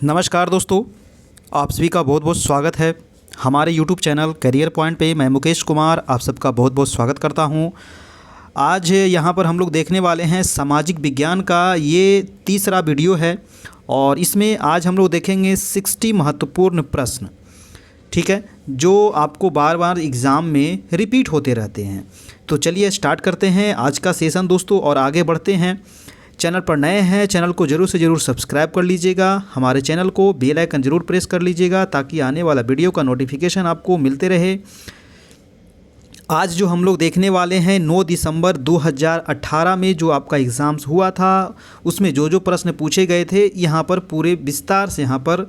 नमस्कार दोस्तों, आप सभी का बहुत बहुत स्वागत है हमारे यूट्यूब चैनल करियर पॉइंट पे। मैं मुकेश कुमार आप सबका बहुत बहुत स्वागत करता हूं। आज यहां पर हम लोग देखने वाले हैं सामाजिक विज्ञान का ये तीसरा वीडियो है और इसमें आज हम लोग देखेंगे 60 महत्वपूर्ण प्रश्न, ठीक है, जो आपको बार बार एग्ज़ाम में रिपीट होते रहते हैं। तो चलिए स्टार्ट करते हैं आज का सेशन दोस्तों और आगे बढ़ते हैं। चैनल पर नए हैं, चैनल को ज़रूर से ज़रूर सब्सक्राइब कर लीजिएगा, हमारे चैनल को बेल आइकन ज़रूर प्रेस कर लीजिएगा ताकि आने वाला वीडियो का नोटिफिकेशन आपको मिलते रहे। आज जो हम लोग देखने वाले हैं 9 दिसंबर 2018 में जो आपका एग्ज़ाम्स हुआ था उसमें जो जो प्रश्न पूछे गए थे यहाँ पर पूरे विस्तार से यहाँ पर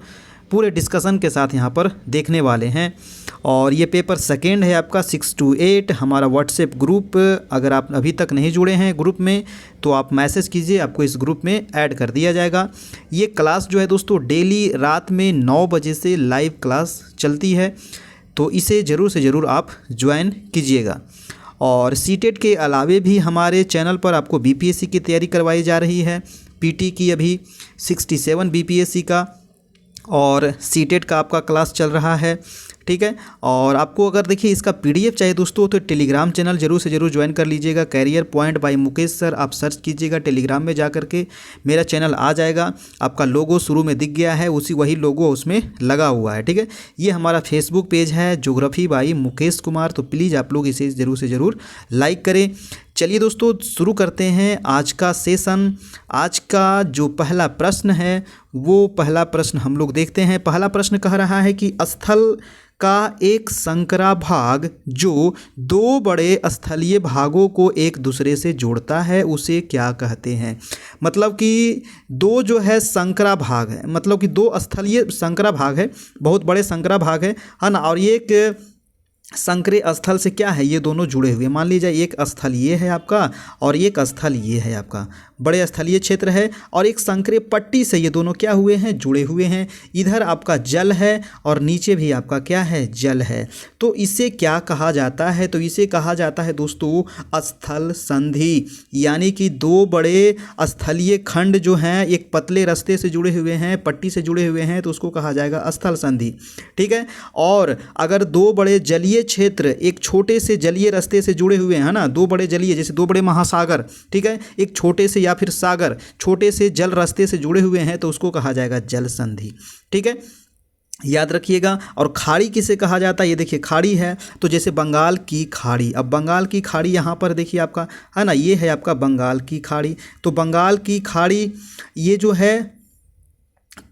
पूरे डिस्कशन के साथ यहाँ पर देखने वाले हैं। और ये पेपर सेकेंड है आपका 6 to 8। हमारा व्हाट्सएप ग्रुप, अगर आप अभी तक नहीं जुड़े हैं ग्रुप में तो आप मैसेज कीजिए, आपको इस ग्रुप में ऐड कर दिया जाएगा। ये क्लास जो है दोस्तों डेली रात में 9 बजे से लाइव क्लास चलती है, तो इसे ज़रूर से ज़रूर आप ज्वाइन कीजिएगा। और सीटेट के अलावे भी हमारे चैनल पर आपको बीपीएससी की तैयारी करवाई जा रही है। पीटी की अभी 67 बीपीएससी का और सीटेट का आपका क्लास चल रहा है, ठीक है। और आपको अगर देखिए इसका पीडीएफ चाहिए दोस्तों तो टेलीग्राम चैनल ज़रूर से ज़रूर ज्वाइन कर लीजिएगा। Career point by Mukesh sir आप सर्च कीजिएगा टेलीग्राम में जा कर के, मेरा चैनल आ जाएगा। आपका लोगो शुरू में दिख गया है, वही लोगो उसमें लगा हुआ है, ठीक है। ये हमारा फेसबुक पेज है ज्योग्राफी बाय मुकेश कुमार, तो प्लीज़ आप लोग इसे ज़रूर से ज़रूर लाइक करें। चलिए दोस्तों शुरू करते हैं आज का सेशन। आज का जो पहला प्रश्न है वो पहला प्रश्न हम लोग देखते हैं। पहला प्रश्न कह रहा है कि स्थल का एक संकरा भाग जो दो बड़े स्थलीय भागों को एक दूसरे से जोड़ता है उसे क्या कहते हैं। मतलब कि दो जो है संकरा भाग है, मतलब कि दो स्थलीय संकरा भाग है, बहुत बड़े संकरा भाग है ना। और ये एक संकरे स्थल से क्या है, ये दोनों जुड़े हुए। मान लीजिए एक स्थल ये है आपका और एक स्थल ये है आपका, बड़े स्थलीय क्षेत्र है, और एक संकरे पट्टी से ये दोनों क्या हुए हैं, जुड़े हुए हैं। इधर आपका जल है और नीचे भी आपका क्या है, जल है। तो इसे क्या कहा जाता है, तो इसे कहा जाता है दोस्तों स्थल संधि। यानी कि दो बड़े स्थलीय खंड जो हैं एक पतले रास्ते से जुड़े हुए हैं, पट्टी से जुड़े हुए हैं, तो उसको कहा जाएगा स्थल संधि, ठीक है। और अगर दो बड़े जलीय क्षेत्र एक छोटे से जलीय रास्ते से जुड़े हुए हैं ना, दो बड़े जलीय जैसे दो बड़े महासागर, ठीक है, एक छोटे से या फिर सागर छोटे से जल रास्ते से जुड़े हुए हैं तो उसको कहा जाएगा जल संधि, ठीक है, याद रखिएगा। और खाड़ी किसे कहा जाता है, ये देखिए खाड़ी है तो जैसे बंगाल की खाड़ी। अब बंगाल की खाड़ी यहाँ पर देखिए आपका है ना, ये है आपका बंगाल की खाड़ी। तो बंगाल की खाड़ी ये जो है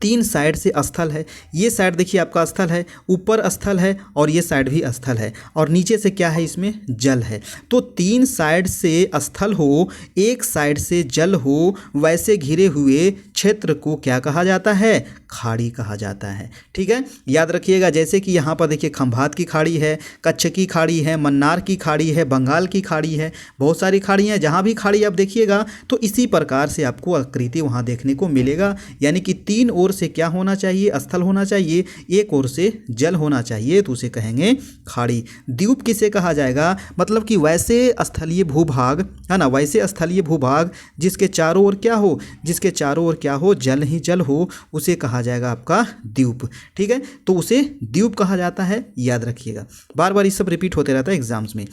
तीन साइड से स्थल है। ये साइड देखिए आपका स्थल है, ऊपर स्थल है और ये साइड भी स्थल है, और नीचे से क्या है, इसमें जल है। तो तीन साइड से स्थल हो एक साइड से जल हो वैसे घिरे हुए क्षेत्र को क्या कहा जाता है, खाड़ी कहा जाता है, ठीक है। याद रखिएगा जैसे कि यहाँ पर देखिए खंभात की खाड़ी है, कच्छ की खाड़ी है, मन्नार की खाड़ी है, बंगाल की खाड़ी है, बहुत सारी खाड़ी हैं। जहाँ भी खाड़ी आप देखिएगा तो इसी प्रकार से आपको आकृति वहाँ देखने को मिलेगा। यानी कि तीन ओर से क्या होना चाहिए, स्थल होना चाहिए, एक ओर से जल होना चाहिए, तो उसे कहेंगे खाड़ी। द्वीप किसे कहा जाएगा, मतलब कि वैसे स्थलीय भूभाग है ना, वैसे स्थलीय भूभाग जिसके चारों ओर क्या हो, जिसके चारों ओर क्या हो, जल ही जल हो, उसे कहा जाएगा आपका द्वीप, ठीक है। तो उसे द्वीप कहा जाता है, याद रखिएगा। बार बार ये सब रिपीट होते रहता है एग्जाम्स में।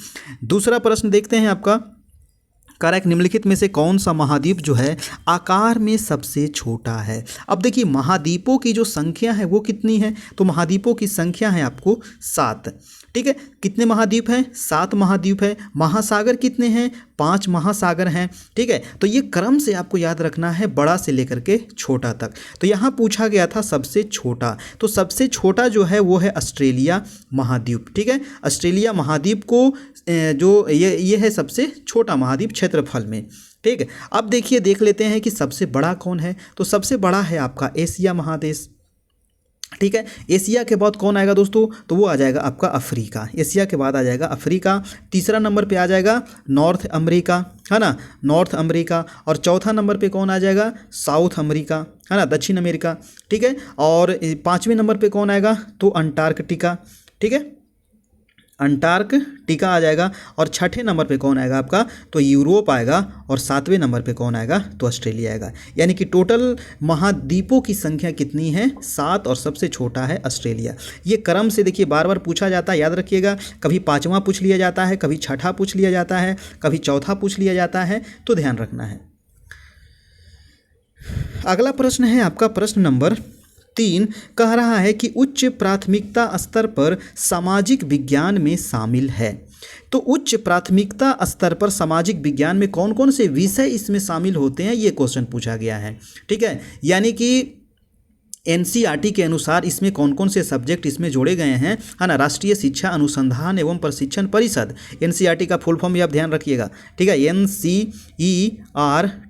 दूसरा प्रश्न देखते हैं आपका, करेक्ट निम्नलिखित में से कौन सा महाद्वीप जो है आकार में सबसे छोटा है। अब देखिए महाद्वीपों की जो संख्या है वो कितनी है, तो महाद्वीपों की संख्या है आपको 7, ठीक है। कितने महाद्वीप हैं, 7 महाद्वीप है। महासागर कितने हैं, 5 महासागर हैं, ठीक है। तो ये क्रम से आपको याद रखना है, बड़ा से लेकर के छोटा तक। तो यहाँ पूछा गया था सबसे छोटा, तो सबसे छोटा जो है वो है ऑस्ट्रेलिया महाद्वीप, ठीक है। ऑस्ट्रेलिया महाद्वीप को जो ये है सबसे छोटा महाद्वीप क्षेत्रफल में, ठीक है। अब देखिए देख लेते हैं कि सबसे बड़ा कौन है, तो सबसे बड़ा है आपका एशिया महादेश, ठीक है। एशिया के बाद कौन आएगा दोस्तों, तो वो आ जाएगा आपका अफ्रीका। एशिया के बाद आ जाएगा अफ्रीका। तीसरा नंबर पे आ जाएगा नॉर्थ अमेरिका, है ना, नॉर्थ अमेरिका। और चौथा नंबर पे कौन आ जाएगा, साउथ अमेरिका, है ना, दक्षिण अमेरिका, ठीक है। और 5वें नंबर पे कौन आएगा, तो अंटार्कटिका, ठीक है। अंटार्कटिका आ जाएगा। और छठे नंबर पे कौन आएगा आपका, तो यूरोप आएगा। और सातवें नंबर पे कौन आएगा, तो ऑस्ट्रेलिया आएगा। यानी कि टोटल महाद्वीपों की संख्या कितनी है, 7, और सबसे छोटा है ऑस्ट्रेलिया। ये क्रम से देखिए बार बार पूछा जाता है, याद रखिएगा। कभी पाँचवा पूछ लिया जाता है, कभी छठा पूछ लिया जाता है, कभी चौथा पूछ लिया जाता है, तो ध्यान रखना है। अगला प्रश्न है आपका प्रश्न नंबर 3, कह रहा है कि उच्च प्राथमिकता स्तर पर सामाजिक विज्ञान में शामिल है। तो उच्च प्राथमिकता स्तर पर सामाजिक विज्ञान में कौन कौन से विषय इसमें शामिल होते हैं, ये क्वेश्चन पूछा गया है। ठीक है, यानी कि एनसीईआरटी के अनुसार इसमें कौन कौन से सब्जेक्ट इसमें जोड़े गए हैं, है ना। राष्ट्रीय शिक्षा अनुसंधान एवं प्रशिक्षण परिषद, एनसीईआरटी का फुल फॉर्म भी आप ध्यान रखिएगा। ठीक है, एनसीईआरटी,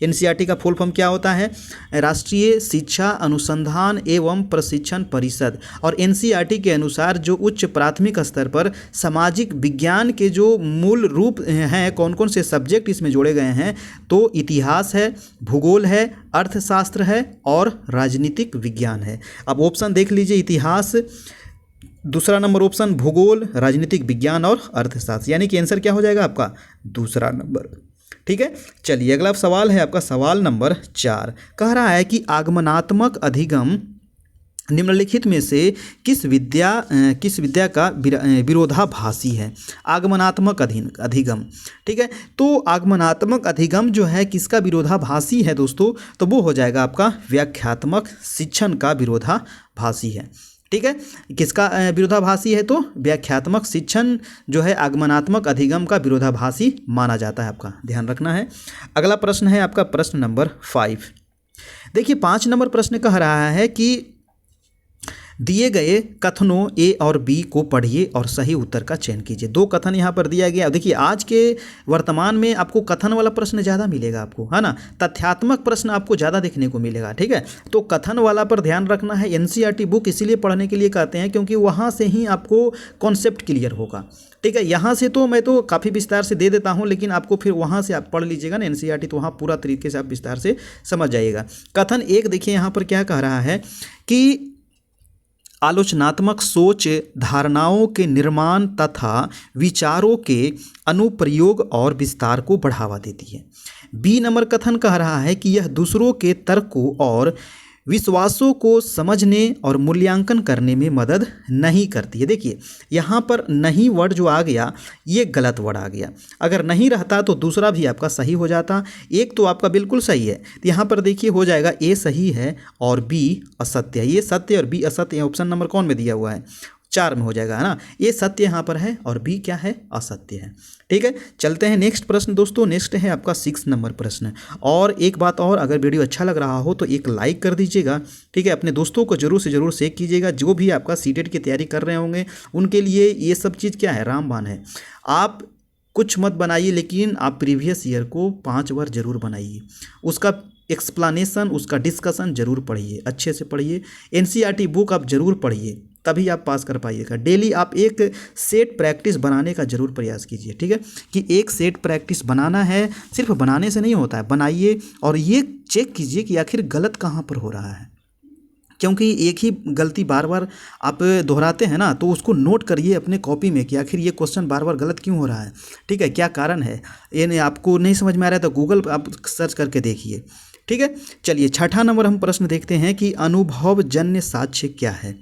एनसीईआरटी का फुल फॉर्म क्या होता है, राष्ट्रीय शिक्षा अनुसंधान एवं प्रशिक्षण परिषद। और एनसीईआरटी के अनुसार जो उच्च प्राथमिक स्तर पर सामाजिक विज्ञान के जो मूल रूप हैं, कौन कौन से सब्जेक्ट इसमें जोड़े गए हैं, तो इतिहास है, भूगोल है, अर्थशास्त्र है और राजनीतिक विज्ञान है। अब ऑप्शन देख लीजिए, इतिहास, दूसरा नंबर ऑप्शन भूगोल, राजनीतिक विज्ञान और अर्थशास्त्र, यानी कि आंसर क्या हो जाएगा आपका, दूसरा नंबर। ठीक है, चलिए अगला सवाल है आपका सवाल नंबर 4, कह रहा है कि आगमनात्मक अधिगम निम्नलिखित में से किस विद्या का विरोधाभासी है। आगमनात्मक अधिगम, ठीक है, तो आगमनात्मक अधिगम जो है किसका विरोधाभासी है दोस्तों, तो वो हो जाएगा आपका व्याख्यात्मक शिक्षण का विरोधाभासी है। ठीक है, किसका विरोधाभासी है, तो व्याख्यात्मक शिक्षण जो है आगमनात्मक अधिगम का विरोधाभासी माना जाता है, आपका ध्यान रखना है। अगला प्रश्न है आपका प्रश्न नंबर 5। देखिए 5 नंबर प्रश्न कह रहा है कि दिए गए कथनों ए और बी को पढ़िए और सही उत्तर का चयन कीजिए। 2 कथन यहाँ पर दिया गया। देखिए आज के वर्तमान में आपको कथन वाला प्रश्न ज़्यादा मिलेगा आपको, है ना, तथ्यात्मक प्रश्न आपको ज़्यादा देखने को मिलेगा। ठीक है, तो कथन वाला पर ध्यान रखना है। एनसीईआरटी बुक इसीलिए पढ़ने के लिए कहते हैं क्योंकि वहाँ से ही आपको कॉन्सेप्ट क्लियर होगा। ठीक है, यहाँ से तो मैं तो काफ़ी विस्तार से दे देता हूँ, लेकिन आपको फिर वहाँ से आप पढ़ लीजिएगा ना एनसीईआरटी, तो वहाँ पूरा तरीके से आप विस्तार से समझ जाइएगा। कथन 1 देखिए यहाँ पर क्या कह रहा है कि आलोचनात्मक सोच धारणाओं के निर्माण तथा विचारों के अनुप्रयोग और विस्तार को बढ़ावा देती है। बी नंबर कथन कह रहा है कि यह दूसरों के तर्कों और विश्वासों को समझने और मूल्यांकन करने में मदद नहीं करती है। देखिए यहाँ पर नहीं वर्ड जो आ गया ये गलत वर्ड आ गया। अगर नहीं रहता तो दूसरा भी आपका सही हो जाता। एक तो आपका बिल्कुल सही है, तो यहाँ पर देखिए हो जाएगा ए सही है और बी असत्य है। ये सत्य और बी असत्य, ऑप्शन नंबर कौन में दिया हुआ है, 4 में हो जाएगा, है ना। ये सत्य यहाँ पर है और बी क्या है, असत्य है। ठीक है, चलते हैं नेक्स्ट प्रश्न दोस्तों। नेक्स्ट है आपका 6 नंबर प्रश्न। और एक बात और, अगर वीडियो अच्छा लग रहा हो तो एक लाइक कर दीजिएगा। ठीक है, अपने दोस्तों को जरूर से जरूर शेयर कीजिएगा। जो भी आपका सीटेट की तैयारी कर रहे होंगे उनके लिए ये सब चीज़ क्या है, रामबाण है। आप कुछ मत बनाइए, लेकिन आप प्रीवियस ईयर को 5 बार जरूर बनाइए, उसका एक्सप्लेनेशन, उसका डिस्कशन जरूर पढ़िए, अच्छे से पढ़िए। एनसीईआरटी बुक आप जरूर पढ़िए, तभी आप पास कर पाइएगा। डेली आप एक सेट प्रैक्टिस बनाने का जरूर प्रयास कीजिए। ठीक है, कि एक सेट प्रैक्टिस बनाना है, सिर्फ बनाने से नहीं होता है, बनाइए और ये चेक कीजिए कि आखिर गलत कहाँ पर हो रहा है। क्योंकि एक ही गलती बार बार आप दोहराते हैं ना, तो उसको नोट करिए अपने कॉपी में कि आखिर ये क्वेश्चन बार बार गलत क्यों हो रहा है। ठीक है, क्या कारण है, ये आपको नहीं समझ में आ रहा है तो गूगल पर आप सर्च करके देखिए। ठीक है, चलिए 6ठा नंबर हम प्रश्न देखते हैं कि अनुभवजन्य साक्ष्य क्या है।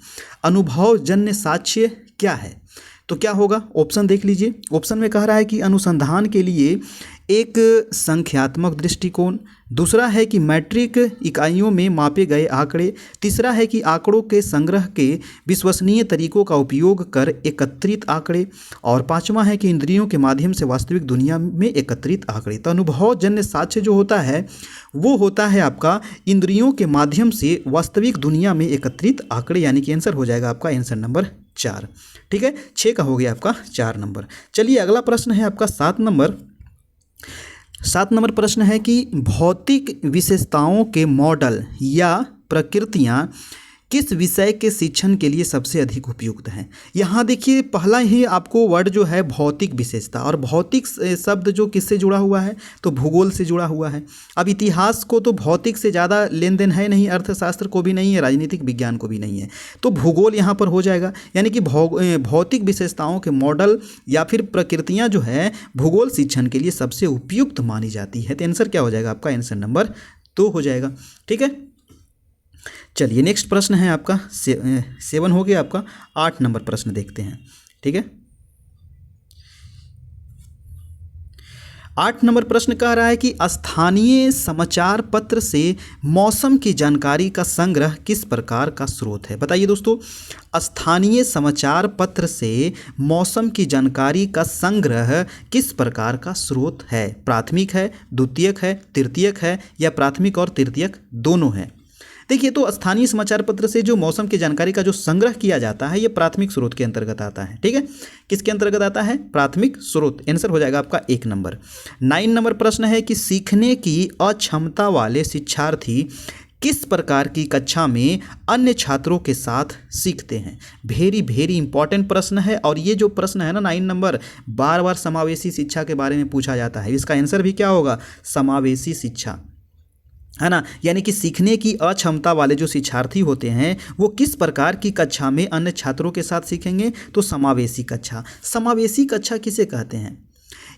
अनुभवजन्य साक्ष्य क्या है, तो क्या होगा, ऑप्शन देख लीजिए। ऑप्शन में कह रहा है कि अनुसंधान के लिए एक संख्यात्मक दृष्टिकोण, दूसरा है कि मैट्रिक इकाइयों में मापे गए आंकड़े, तीसरा है कि आंकड़ों के संग्रह के विश्वसनीय तरीकों का उपयोग कर एकत्रित आंकड़े, और पांचवा है कि इंद्रियों के माध्यम से वास्तविक दुनिया में एकत्रित आंकड़े। तो अनुभवजन्य साक्ष्य जो होता है वो होता है आपका इंद्रियों के माध्यम से वास्तविक दुनिया में एकत्रित आंकड़े, यानी कि आंसर हो जाएगा आपका आंसर नंबर 4। ठीक है, 6 का हो गया आपका 4 नंबर। चलिए अगला प्रश्न है आपका 7 नंबर। 7 नंबर प्रश्न है कि भौतिक विशेषताओं के मॉडल या प्रकृतियाँ किस विषय के शिक्षण के लिए सबसे अधिक उपयुक्त है। यहाँ देखिए पहला ही आपको वर्ड जो है भौतिक विशेषता, और भौतिक शब्द जो किससे जुड़ा हुआ है तो भूगोल से जुड़ा हुआ है। अब इतिहास को तो भौतिक से ज़्यादा लेन देन है नहीं, अर्थशास्त्र को भी नहीं है, राजनीतिक विज्ञान को भी नहीं है, तो भूगोल यहाँ पर हो जाएगा। यानी कि भौतिक विशेषताओं के मॉडल या फिर प्रकृतियाँ जो है भूगोल शिक्षण के लिए सबसे उपयुक्त मानी जाती है। तो आंसर क्या हो जाएगा आपका, आंसर नंबर 2 हो जाएगा। ठीक है, चलिए नेक्स्ट प्रश्न है आपका 7 हो गया आपका। 8 नंबर प्रश्न देखते हैं। ठीक है, 8 नंबर प्रश्न कह रहा है कि स्थानीय समाचार पत्र से मौसम की जानकारी का संग्रह किस प्रकार का स्रोत है। बताइए दोस्तों, स्थानीय समाचार पत्र से मौसम की जानकारी का संग्रह किस प्रकार का स्रोत है। प्राथमिक है, द्वितीयक है, तृतीयक है, या प्राथमिक और तृतीयक दोनों है। देखिए, तो स्थानीय समाचार पत्र से जो मौसम की जानकारी का जो संग्रह किया जाता है ये प्राथमिक स्रोत के अंतर्गत आता है। ठीक है, किसके अंतर्गत आता है, प्राथमिक स्रोत। आंसर हो जाएगा आपका 1 नंबर। 9 नंबर प्रश्न है कि सीखने की अक्षमता वाले शिक्षार्थी किस प्रकार की कक्षा में अन्य छात्रों के साथ सीखते हैं। वेरी इंपॉर्टेंट प्रश्न है, और ये जो प्रश्न है ना 9 नंबर, बार बार समावेशी शिक्षा के बारे में पूछा जाता है। इसका आंसर भी क्या होगा, समावेशी शिक्षा, है ना। यानी कि सीखने की अक्षमता वाले जो शिक्षार्थी होते हैं वो किस प्रकार की कक्षा में अन्य छात्रों के साथ सीखेंगे, तो समावेशी कक्षा। समावेशी कक्षा किसे कहते हैं,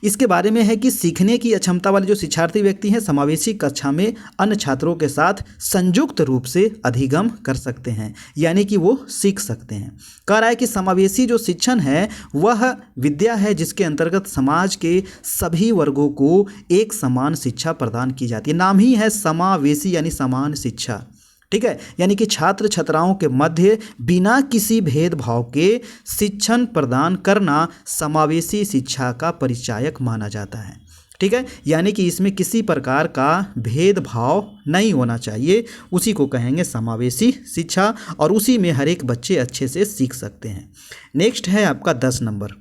इसके बारे में है कि सीखने की अक्षमता वाले जो शिक्षार्थी व्यक्ति हैं समावेशी कक्षा में अन्य छात्रों के साथ संयुक्त रूप से अधिगम कर सकते हैं, यानी कि वो सीख सकते हैं। कह रहा है कि समावेशी जो शिक्षण है वह विद्या है जिसके अंतर्गत समाज के सभी वर्गों को एक समान शिक्षा प्रदान की जाती है। नाम ही है समावेशी, यानी समान शिक्षा। ठीक है, यानी कि छात्र छात्राओं के मध्य बिना किसी भेदभाव के शिक्षण प्रदान करना समावेशी शिक्षा का परिचायक माना जाता है। ठीक है, यानी कि इसमें किसी प्रकार का भेदभाव नहीं होना चाहिए, उसी को कहेंगे समावेशी शिक्षा, और उसी में हर एक बच्चे अच्छे से सीख सकते हैं। नेक्स्ट है आपका 10 नंबर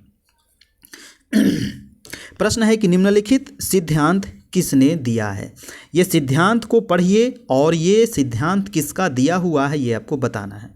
प्रश्न है कि निम्नलिखित सिद्धांत किसने दिया है। ये सिद्धांत को पढ़िए और ये सिद्धांत किसका दिया हुआ है ये आपको बताना है।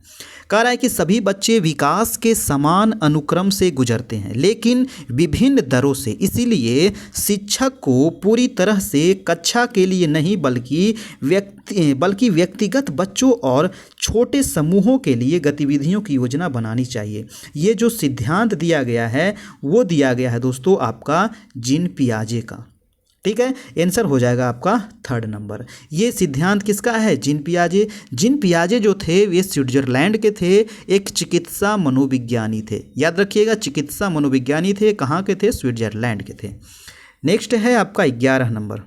कह रहा है कि सभी बच्चे विकास के समान अनुक्रम से गुजरते हैं लेकिन विभिन्न दरों से, इसीलिए शिक्षक को पूरी तरह से कक्षा के लिए नहीं बल्कि व्यक्तिगत बच्चों और छोटे समूहों के लिए गतिविधियों की योजना बनानी चाहिए। ये जो सिद्धांत दिया गया है वो दिया गया है दोस्तों आपका जीन पियाजे का। ठीक है, आंसर हो जाएगा आपका 3rd नंबर। ये सिद्धांत किसका है, जीन पियाजे। जीन पियाजे जो थे वे स्विट्जरलैंड के थे, एक चिकित्सा मनोविज्ञानी थे। याद रखिएगा, चिकित्सा मनोविज्ञानी थे, कहाँ के थे, स्विट्जरलैंड के थे। नेक्स्ट है आपका 11 नंबर,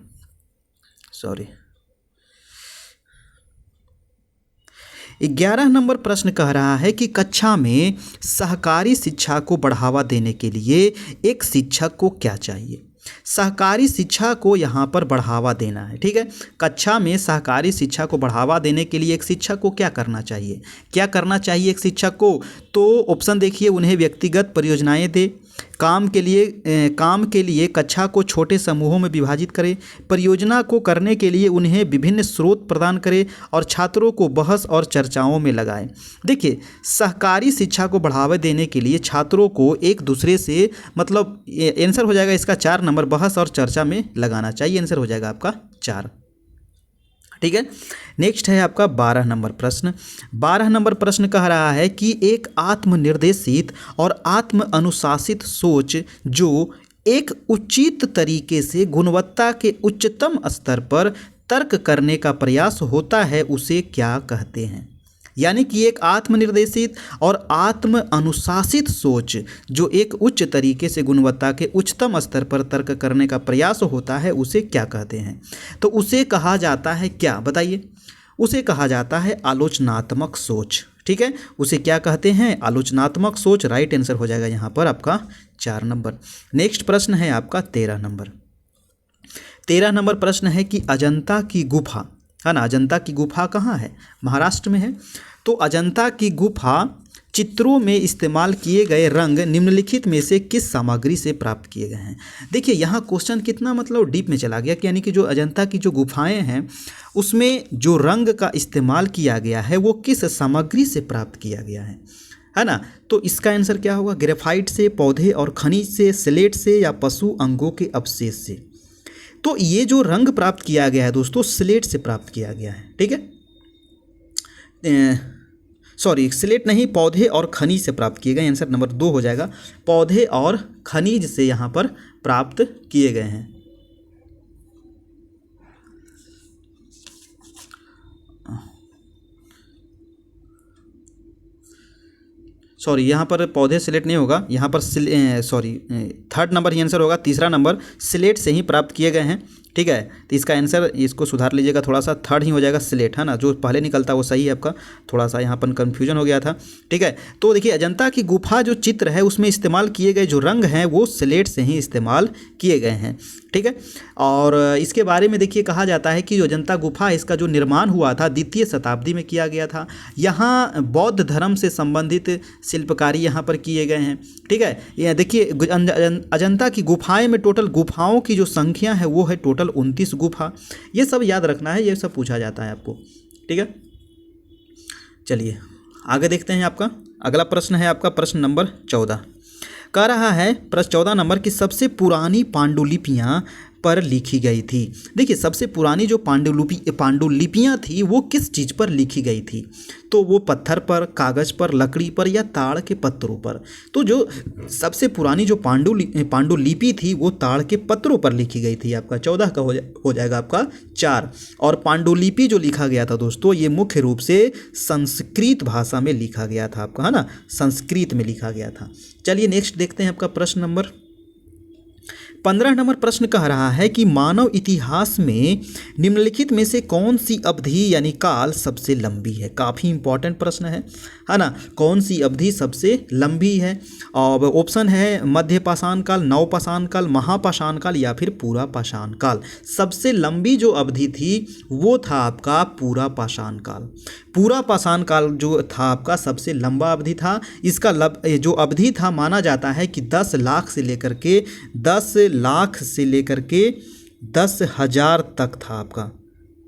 11 नंबर प्रश्न कह रहा है कि कक्षा में सहकारी शिक्षा को बढ़ावा देने के लिए एक शिक्षक को क्या चाहिए। सहकारी शिक्षा को यहाँ पर बढ़ावा देना है। ठीक है, कक्षा में सहकारी शिक्षा को बढ़ावा देने के लिए एक शिक्षक को क्या करना चाहिए, क्या करना चाहिए एक शिक्षक को। तो ऑप्शन देखिए, उन्हें व्यक्तिगत परियोजनाएं दे, काम के लिए कक्षा को छोटे समूहों में विभाजित करें, परियोजना को करने के लिए उन्हें विभिन्न स्रोत प्रदान करें और छात्रों को बहस और चर्चाओं में लगाएं। देखिए, सहकारी शिक्षा को बढ़ावा देने के लिए छात्रों को एक दूसरे से मतलब आंसर हो जाएगा इसका 4 नंबर, बहस और चर्चा में लगाना चाहिए। आंसर हो जाएगा आपका 4। ठीक है, नेक्स्ट है आपका 12 नंबर प्रश्न। 12 नंबर प्रश्न कह रहा है कि एक आत्मनिर्देशित और आत्म अनुशासित सोच जो एक उचित तरीके से गुणवत्ता के उच्चतम स्तर पर तर्क करने का प्रयास होता है उसे क्या कहते हैं। यानी कि एक आत्मनिर्देशित और आत्म अनुशासित सोच जो एक उच्च तरीके से गुणवत्ता के उच्चतम स्तर पर तर्क करने का प्रयास होता है उसे क्या कहते हैं। तो उसे कहा जाता है क्या, बताइए। उसे कहा जाता है आलोचनात्मक सोच। ठीक है, उसे क्या कहते हैं, आलोचनात्मक सोच। राइट आंसर हो जाएगा यहाँ पर आपका 4 नंबर। नेक्स्ट प्रश्न है आपका 13 नंबर। 13 नंबर प्रश्न है कि अजंता की गुफा, है ना, अजंता की गुफा कहाँ है, महाराष्ट्र में है। तो अजंता की गुफा चित्रों में इस्तेमाल किए गए रंग निम्नलिखित में से किस सामग्री से प्राप्त किए गए हैं। देखिए यहाँ क्वेश्चन कितना मतलब डीप में चला गया कि यानी कि जो अजंता की जो गुफाएं हैं उसमें जो रंग का इस्तेमाल किया गया है वो किस सामग्री से प्राप्त किया गया है ना। तो इसका आंसर क्या होगा, ग्रेफाइट से, पौधे और खनिज से, स्लेट से या पशु अंगों के अवशेष से। तो ये जो रंग प्राप्त किया गया है दोस्तों स्लेट से प्राप्त किया गया है, ठीक है। सॉरी स्लेट नहीं, पौधे और खनिज से प्राप्त किए गए। आंसर नंबर 2 हो जाएगा, पौधे और खनिज से यहाँ पर प्राप्त किए गए हैं। सॉरी यहाँ पर पौधे स्लेट नहीं होगा, यहाँ पर सॉरी थर्ड नंबर ही आंसर होगा, तीसरा नंबर स्लेट से ही प्राप्त किए गए हैं, ठीक है। तो इसका आंसर इसको सुधार लीजिएगा थोड़ा सा, थर्ड ही हो जाएगा स्लेट, है ना। जो पहले निकलता वो सही है आपका, थोड़ा सा यहाँ पर कन्फ्यूजन हो गया था, ठीक है। तो देखिए अजंता की गुफा जो चित्र है उसमें इस्तेमाल किए गए जो रंग हैं वो स्लेट से ही इस्तेमाल किए गए हैं, ठीक है। और इसके बारे में देखिए कहा जाता है कि जो अजंता गुफा इसका जो निर्माण हुआ था 2वीं शताब्दी में किया गया था। यहाँ बौद्ध धर्म से संबंधित शिल्पकारी यहाँ पर किए गए हैं, ठीक है। ये देखिए अजंता की गुफाएं में टोटल गुफाओं की जो संख्या है वो है टोटल 29 गुफा। ये सब याद रखना है, ये सब पूछा जाता है आपको, ठीक है। चलिए आगे देखते हैं। आपका अगला प्रश्न है आपका प्रश्न नंबर 14, कह रहा है प्रश्न 14 नंबर की सबसे पुरानी पांडुलिपियाँ पर लिखी गई थी। देखिए सबसे पुरानी जो पांडुलिपियाँ थी वो किस चीज़ पर लिखी गई थी, तो वो पत्थर पर, कागज़ पर, लकड़ी पर या ताड़ के पत्रों पर। तो जो सबसे पुरानी जो पांडुलिपि थी वो ताड़ के पत्रों पर लिखी गई थी। आपका 14 का हो जाएगा आपका 4। और पांडुलिपि जो लिखा गया था दोस्तों ये मुख्य रूप से संस्कृत भाषा में लिखा गया था आपका, है ना, संस्कृत में लिखा गया था। चलिए नेक्स्ट देखते हैं आपका प्रश्न नंबर 15 नंबर प्रश्न कह रहा है कि मानव इतिहास में निम्नलिखित में से कौन सी अवधि यानी काल सबसे लंबी है। काफ़ी इंपॉर्टेंट प्रश्न है ना। कौन सी अवधि सबसे लंबी है, और ऑप्शन है मध्य पाषाण काल, नव पाषाण काल, महापाषाण काल या फिर पूरा पाषाण काल। सबसे लंबी जो अवधि थी वो था आपका पूरा पाषाण काल। पूरा पाषाण काल जो था आपका सबसे लंबा अवधि था। इसका जो अवधि था माना जाता है कि 10 लाख से लेकर के 10,000 तक था आपका,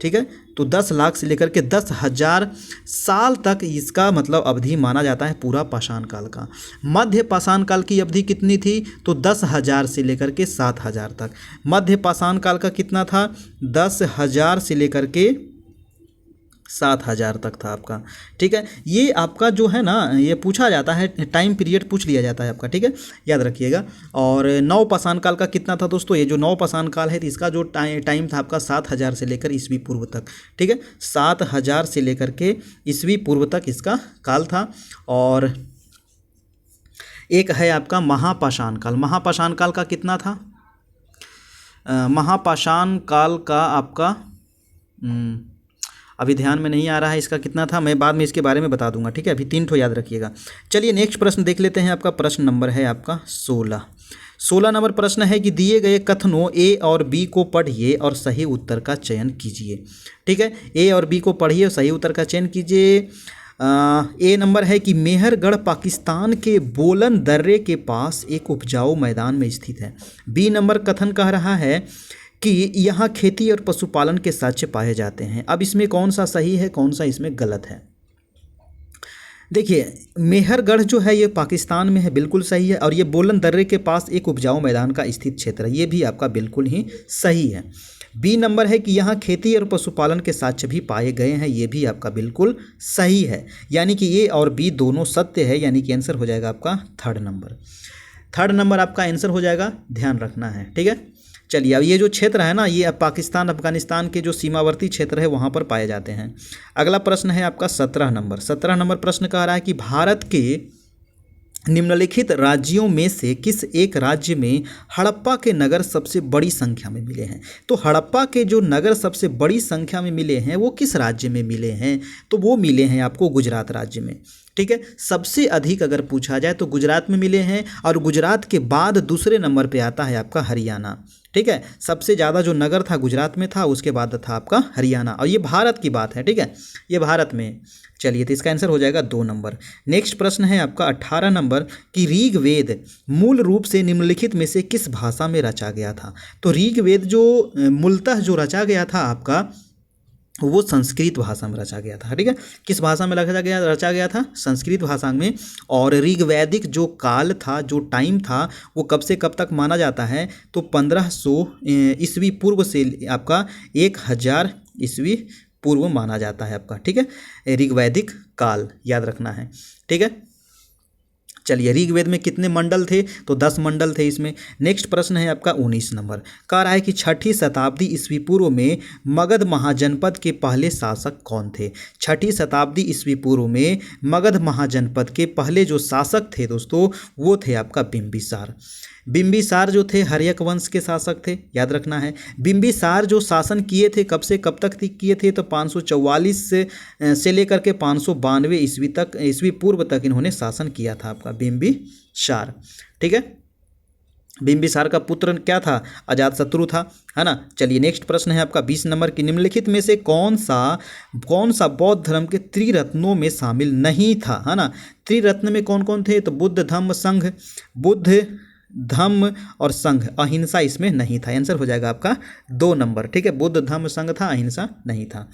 ठीक है। तो 10 लाख से लेकर के 10,000 साल तक इसका मतलब अवधि माना जाता है पूरा पाषाण काल का। मध्य पाषाण काल की अवधि कितनी थी, तो 10,000 से लेकर के 7,000 तक। मध्य पाषाण काल का कितना था, 10,000 से लेकर के 7,000 तक था आपका, ठीक है। ये आपका जो है ना ये पूछा जाता है, टाइम पीरियड पूछ लिया जाता है आपका, ठीक है, याद रखिएगा। और नव पाषाण काल का कितना था दोस्तों, ये जो नव पाषाण काल है इसका जो टाइम था आपका 7,000 से लेकर ईस्वी पूर्व तक, ठीक है। 7,000 से लेकर के ईस्वी पूर्व तक इसका काल था। और एक है आपका महापाषाण काल। महापाषाण काल का कितना था, महापाषाण काल का आपका अभी ध्यान में नहीं आ रहा है इसका कितना था, मैं बाद में इसके बारे में बता दूंगा, ठीक है। अभी 3 ठो याद रखिएगा। चलिए नेक्स्ट प्रश्न देख लेते हैं। आपका प्रश्न नंबर है आपका 16 नंबर प्रश्न है कि दिए गए कथनों ए और बी को पढ़िए और सही उत्तर का चयन कीजिए, ठीक है। ए और बी को पढ़िए और सही उत्तर का चयन कीजिए। ए नंबर है कि मेहरगढ़ पाकिस्तान के बोलन दर्रे के पास एक उपजाऊ मैदान में स्थित है। बी नंबर कथन कह रहा है कि यहाँ खेती और पशुपालन के साक्ष्य पाए जाते हैं। अब इसमें कौन सा सही है, कौन सा इसमें गलत है। देखिए मेहरगढ़ जो है ये पाकिस्तान में है, बिल्कुल सही है। और ये बोलन दर्रे के पास एक उपजाऊ मैदान का स्थित क्षेत्र है, ये भी आपका बिल्कुल ही सही है। बी नंबर है कि यहाँ खेती और पशुपालन के साक्ष्य भी पाए गए हैं, ये भी आपका बिल्कुल सही है। यानी कि ए और बी दोनों सत्य है, यानी कि आंसर हो जाएगा आपका थर्ड नंबर आपका आंसर हो जाएगा, ध्यान रखना है, ठीक है। चलिए अब ये जो क्षेत्र है ना ये पाकिस्तान अफगानिस्तान के जो सीमावर्ती क्षेत्र है वहाँ पर पाए जाते हैं। अगला प्रश्न है आपका 17 नंबर प्रश्न कह रहा है कि भारत के निम्नलिखित राज्यों में से किस एक राज्य में हड़प्पा के नगर सबसे बड़ी संख्या में मिले हैं। तो हड़प्पा के जो नगर सबसे बड़ी संख्या में मिले हैं वो किस राज्य में मिले हैं, तो वो मिले हैं आपको गुजरात राज्य में, ठीक है। सबसे अधिक अगर पूछा जाए तो गुजरात में मिले हैं, और गुजरात के बाद दूसरे नंबर पे आता है आपका हरियाणा। ठीक है, सबसे ज़्यादा जो नगर था गुजरात में था, उसके बाद था आपका हरियाणा, और ये भारत की बात है। ठीक है, ये भारत में। चलिए, तो इसका आंसर हो जाएगा 2 नंबर। नेक्स्ट प्रश्न है आपका 18 नंबर कि ऋग्वेद मूल रूप से निम्नलिखित में से किस भाषा में रचा गया था। तो ऋग्वेद जो मूलतः जो रचा गया था आपका, वो संस्कृत भाषा में रचा गया था। ठीक है, किस भाषा में रचा गया था? संस्कृत भाषा में। और ऋग्वैदिक जो काल था, जो टाइम था, वो कब से कब तक माना जाता है? तो 1500 ईस्वी पूर्व से आपका 1000 ईस्वी पूर्व माना जाता है आपका। ठीक है, ऋग्वैदिक काल याद रखना है। ठीक है, चलिए, ऋग्वेद में कितने मंडल थे? तो 10 मंडल थे इसमें। नेक्स्ट प्रश्न है आपका 19 नंबर, कह रहा है कि 6ठी शताब्दी ईस्वी पूर्व में मगध महाजनपद के पहले शासक कौन थे? 6ठी शताब्दी ईस्वी पूर्व में मगध महाजनपद के पहले जो शासक थे दोस्तों, वो थे आपका बिंबिसार। बिंबिसार जो थे हर्यक वंश के शासक थे, याद रखना है। बिंबिसार जो शासन किए थे कब से कब तक किए थे? तो 544 से लेकर के 592 ईस्वी तक, ईस्वी पूर्व तक इन्होंने शासन किया था आपका बिंबिसार। ठीक है, बिंबिसार का पुत्र क्या था? अजातशत्रु था, है ना। चलिए, नेक्स्ट प्रश्न है आपका 20 नंबर की, निम्नलिखित में से कौन सा बौद्ध धर्म के त्रिरत्नों में शामिल नहीं था, है ना। त्रिरत्न में कौन कौन थे? तो बुद्ध, धम्म, संघ। बुद्ध, धम्म और संघ, अहिंसा इसमें नहीं था। आंसर हो जाएगा आपका 2 नंबर। ठीक है, बुद्ध, धम्म, संघ था, अहिंसा नहीं था।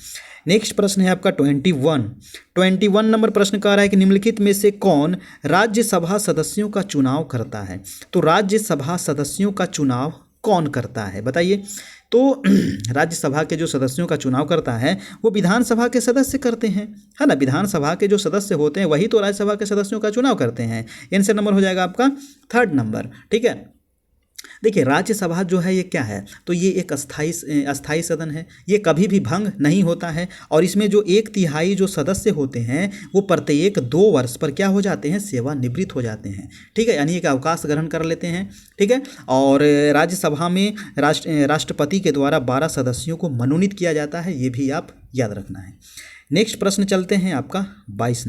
नेक्स्ट प्रश्न है आपका 21 नंबर प्रश्न कह रहा है कि निम्नलिखित में से कौन राज्यसभा सदस्यों का चुनाव करता है? तो राज्यसभा सदस्यों का चुनाव कौन करता है, बताइए। तो राज्यसभा के जो सदस्यों का चुनाव करता है वो विधानसभा के सदस्य करते हैं, है ना। विधानसभा के जो सदस्य होते हैं वही तो राज्यसभा के सदस्यों का चुनाव करते हैं। आंसर नंबर हो जाएगा आपका 3rd नंबर। ठीक है, देखिए, राज्यसभा जो है ये क्या है? तो ये एक अस्थाई सदन है, ये कभी भी भंग नहीं होता है, और इसमें जो 1/3 जो सदस्य होते हैं वो प्रत्येक 2 वर्ष पर क्या हो जाते हैं? सेवानिवृत्त हो जाते हैं। ठीक है, यानी एक अवकाश ग्रहण कर लेते हैं। ठीक है, और राज्यसभा में राष्ट्रपति के द्वारा 12 सदस्यों को मनोनीत किया जाता है, ये भी आप याद रखना है। नेक्स्ट प्रश्न चलते हैं आपका 22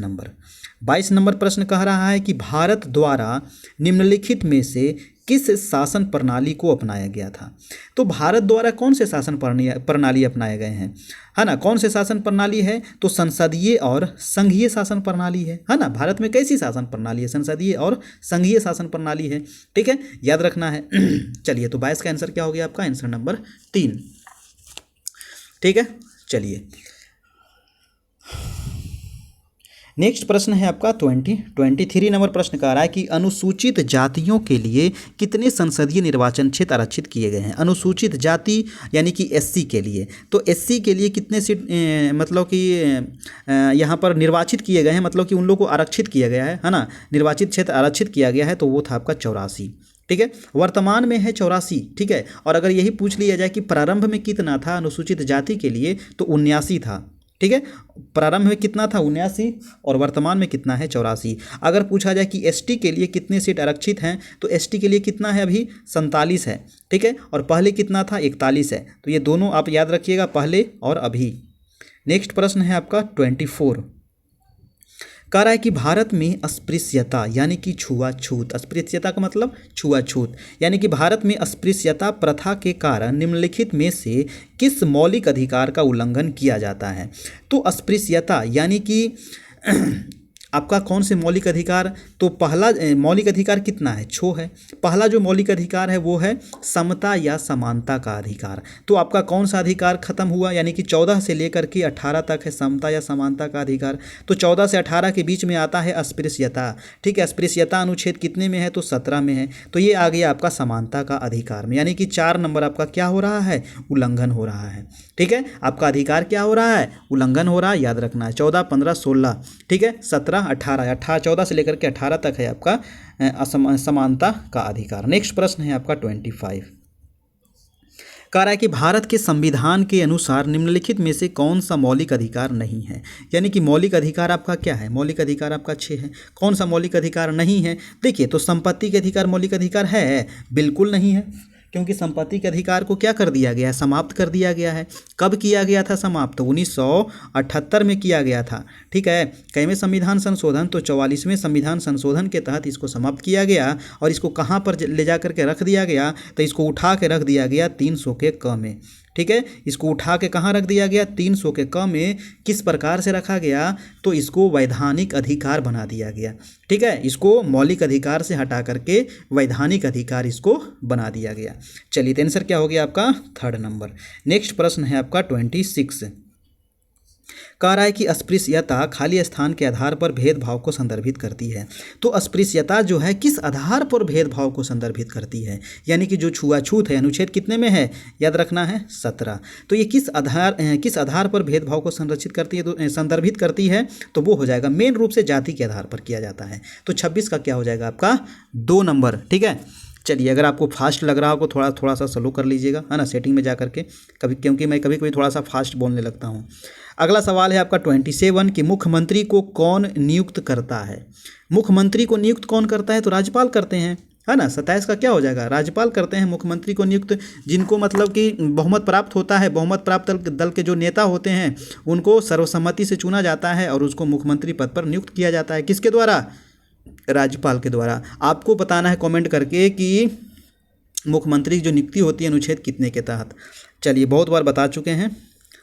नंबर प्रश्न कह रहा है कि भारत द्वारा निम्नलिखित में से किस शासन प्रणाली को अपनाया गया था? तो भारत द्वारा कौन से शासन प्रणाली अपनाए गए हैं, है ना। कौन से शासन प्रणाली है? तो संसदीय और संघीय शासन प्रणाली है ना। भारत में कैसी शासन प्रणाली है? संसदीय और संघीय शासन प्रणाली है। ठीक है, याद रखना है। चलिए, तो 22 का आंसर क्या हो गया आपका? Answer number 3। ठीक है, चलिए, नेक्स्ट प्रश्न है आपका 23 नंबर प्रश्न कह रहा है कि अनुसूचित जातियों के लिए कितने संसदीय निर्वाचन क्षेत्र आरक्षित किए गए हैं? अनुसूचित जाति यानी कि एससी के लिए, तो एससी के लिए कितने सीट मतलब कि यहाँ पर निर्वाचित किए गए हैं, मतलब कि उन लोगों को आरक्षित किया गया है ना। निर्वाचित क्षेत्र आरक्षित किया गया है, तो वो था आपका 84। ठीक है, वर्तमान में है 84। ठीक है, और अगर यही पूछ लिया जाए कि प्रारंभ में कितना था अनुसूचित जाति के लिए, तो 79 था। ठीक है, प्रारंभ में कितना था? 79, और वर्तमान में कितना है? 84। अगर पूछा जाए कि एसटी के लिए कितने सीट आरक्षित हैं, तो एसटी के लिए कितना है? अभी 47 है। ठीक है, और पहले कितना था? 41 है। तो ये दोनों आप याद रखिएगा, पहले और अभी। नेक्स्ट प्रश्न है आपका 24, कह रहा है कि भारत में अस्पृश्यता यानी कि छुआछूत, अस्पृश्यता का मतलब छुआछूत, यानी कि भारत में अस्पृश्यता प्रथा के कारण निम्नलिखित में से किस मौलिक अधिकार का उल्लंघन किया जाता है? तो अस्पृश्यता यानी कि आपका कौन से मौलिक अधिकार? तो पहला मौलिक अधिकार कितना है? 6 है। पहला जो मौलिक अधिकार है वो है समता या समानता का अधिकार। तो आपका कौन सा अधिकार खत्म हुआ? यानी कि 14 से लेकर के 18 तक है समता या समानता का अधिकार। तो 14 से 18 के बीच में आता है अस्पृश्यता। ठीक है, अस्पृश्यता अनुच्छेद कितने में है? तो 17 में है। तो ये आ गया आपका समानता का अधिकार में, यानी कि 4 नंबर आपका क्या हो रहा है? उल्लंघन हो रहा है। ठीक है, आपका अधिकार क्या हो रहा है? उल्लंघन हो रहा है, याद रखना है। 14, 15, 16, ठीक है, 17, 18, 14 से लेकर के 18 तक है आपका समानता का अधिकार। नेक्स्ट प्रश्न है आपका 25, कह रहा है कि भारत के संविधान के अनुसार निम्नलिखित में से कौन सा मौलिक अधिकार नहीं है? यानी कि मौलिक अधिकार आपका क्या है? मौलिक अधिकार आपका 6 है। कौन सा मौलिक अधिकार नहीं है? देखिए, तो संपत्ति के अधिकार मौलिक अधिकार है? बिल्कुल नहीं है। क्योंकि संपत्ति के अधिकार को क्या कर दिया गया है, समाप्त कर दिया गया है। कब किया गया था समाप्त? तो 1978 में किया गया था। ठीक है, कईवें संविधान संशोधन? तो 44वें संविधान संशोधन के तहत इसको समाप्त किया गया। और इसको कहाँ पर ले जा करके रख दिया गया? तो इसको उठा के रख दिया गया 300 के क में। ठीक है, इसको उठा के कहाँ रख दिया गया? 300 के क में। किस प्रकार से रखा गया? तो इसको वैधानिक अधिकार बना दिया गया। ठीक है, इसको मौलिक अधिकार से हटा करके वैधानिक अधिकार इसको बना दिया गया। चलिए, तो आंसर क्या हो गया आपका? 3rd number. नेक्स्ट प्रश्न है आपका 26। कह रहा है कि अस्पृश्यता खाली स्थान के आधार पर भेदभाव को संदर्भित करती है। तो अस्पृश्यता जो है किस आधार पर भेदभाव को संदर्भित करती है? यानी कि जो छुआछूत है, अनुच्छेद कितने में है? याद रखना है 17। तो ये किस आधार पर भेदभाव को संरक्षित करती है, तो संदर्भित करती है? तो वो हो जाएगा मेन रूप से जाति के आधार पर किया जाता है। तो 26 का क्या हो जाएगा आपका? 2 नंबर। ठीक है, चलिए, अगर आपको फास्ट लग रहा हो तो थोड़ा सा स्लो कर लीजिएगा, है ना, सेटिंग में जा करके कभी, क्योंकि मैं कभी कभी थोड़ा सा फास्ट बोलने लगता हूँ। अगला सवाल है आपका 27 कि मुख्यमंत्री को कौन नियुक्त करता है? मुख्यमंत्री को नियुक्त कौन करता है? तो राज्यपाल करते हैं, है ना। 27 का क्या हो जाएगा? राज्यपाल करते हैं मुख्यमंत्री को नियुक्त। जिनको मतलब कि बहुमत प्राप्त होता है, बहुमत प्राप्त दल के जो नेता होते हैं उनको सर्वसम्मति से चुना जाता है और उसको मुख्यमंत्री पद पर नियुक्त किया जाता है। किसके द्वारा? राज्यपाल के द्वारा। आपको बताना है कमेंट करके कि मुख्यमंत्री की जो नियुक्ति होती है अनुच्छेद कितने के तहत। चलिए, बहुत बार बता चुके हैं।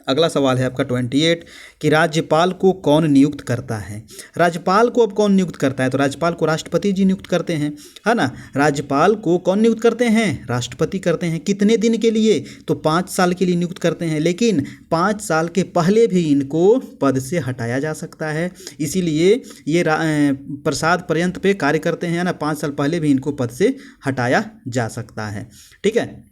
अगला सवाल है आपका 28 कि राज्यपाल को कौन नियुक्त करता है? राज्यपाल को अब कौन नियुक्त करता है? तो राज्यपाल को राष्ट्रपति जी नियुक्त करते हैं, है ना। राज्यपाल को कौन नियुक्त करते हैं? राष्ट्रपति करते हैं। कितने दिन के लिए? तो 5 साल के लिए नियुक्त करते हैं, लेकिन 5 साल के पहले भी इनको पद से हटाया जा सकता है। इसीलिए ये प्रसाद पर्यंत पे कार्य करते हैं ना, 5 साल पहले भी इनको पद से हटाया जा सकता है। ठीक है,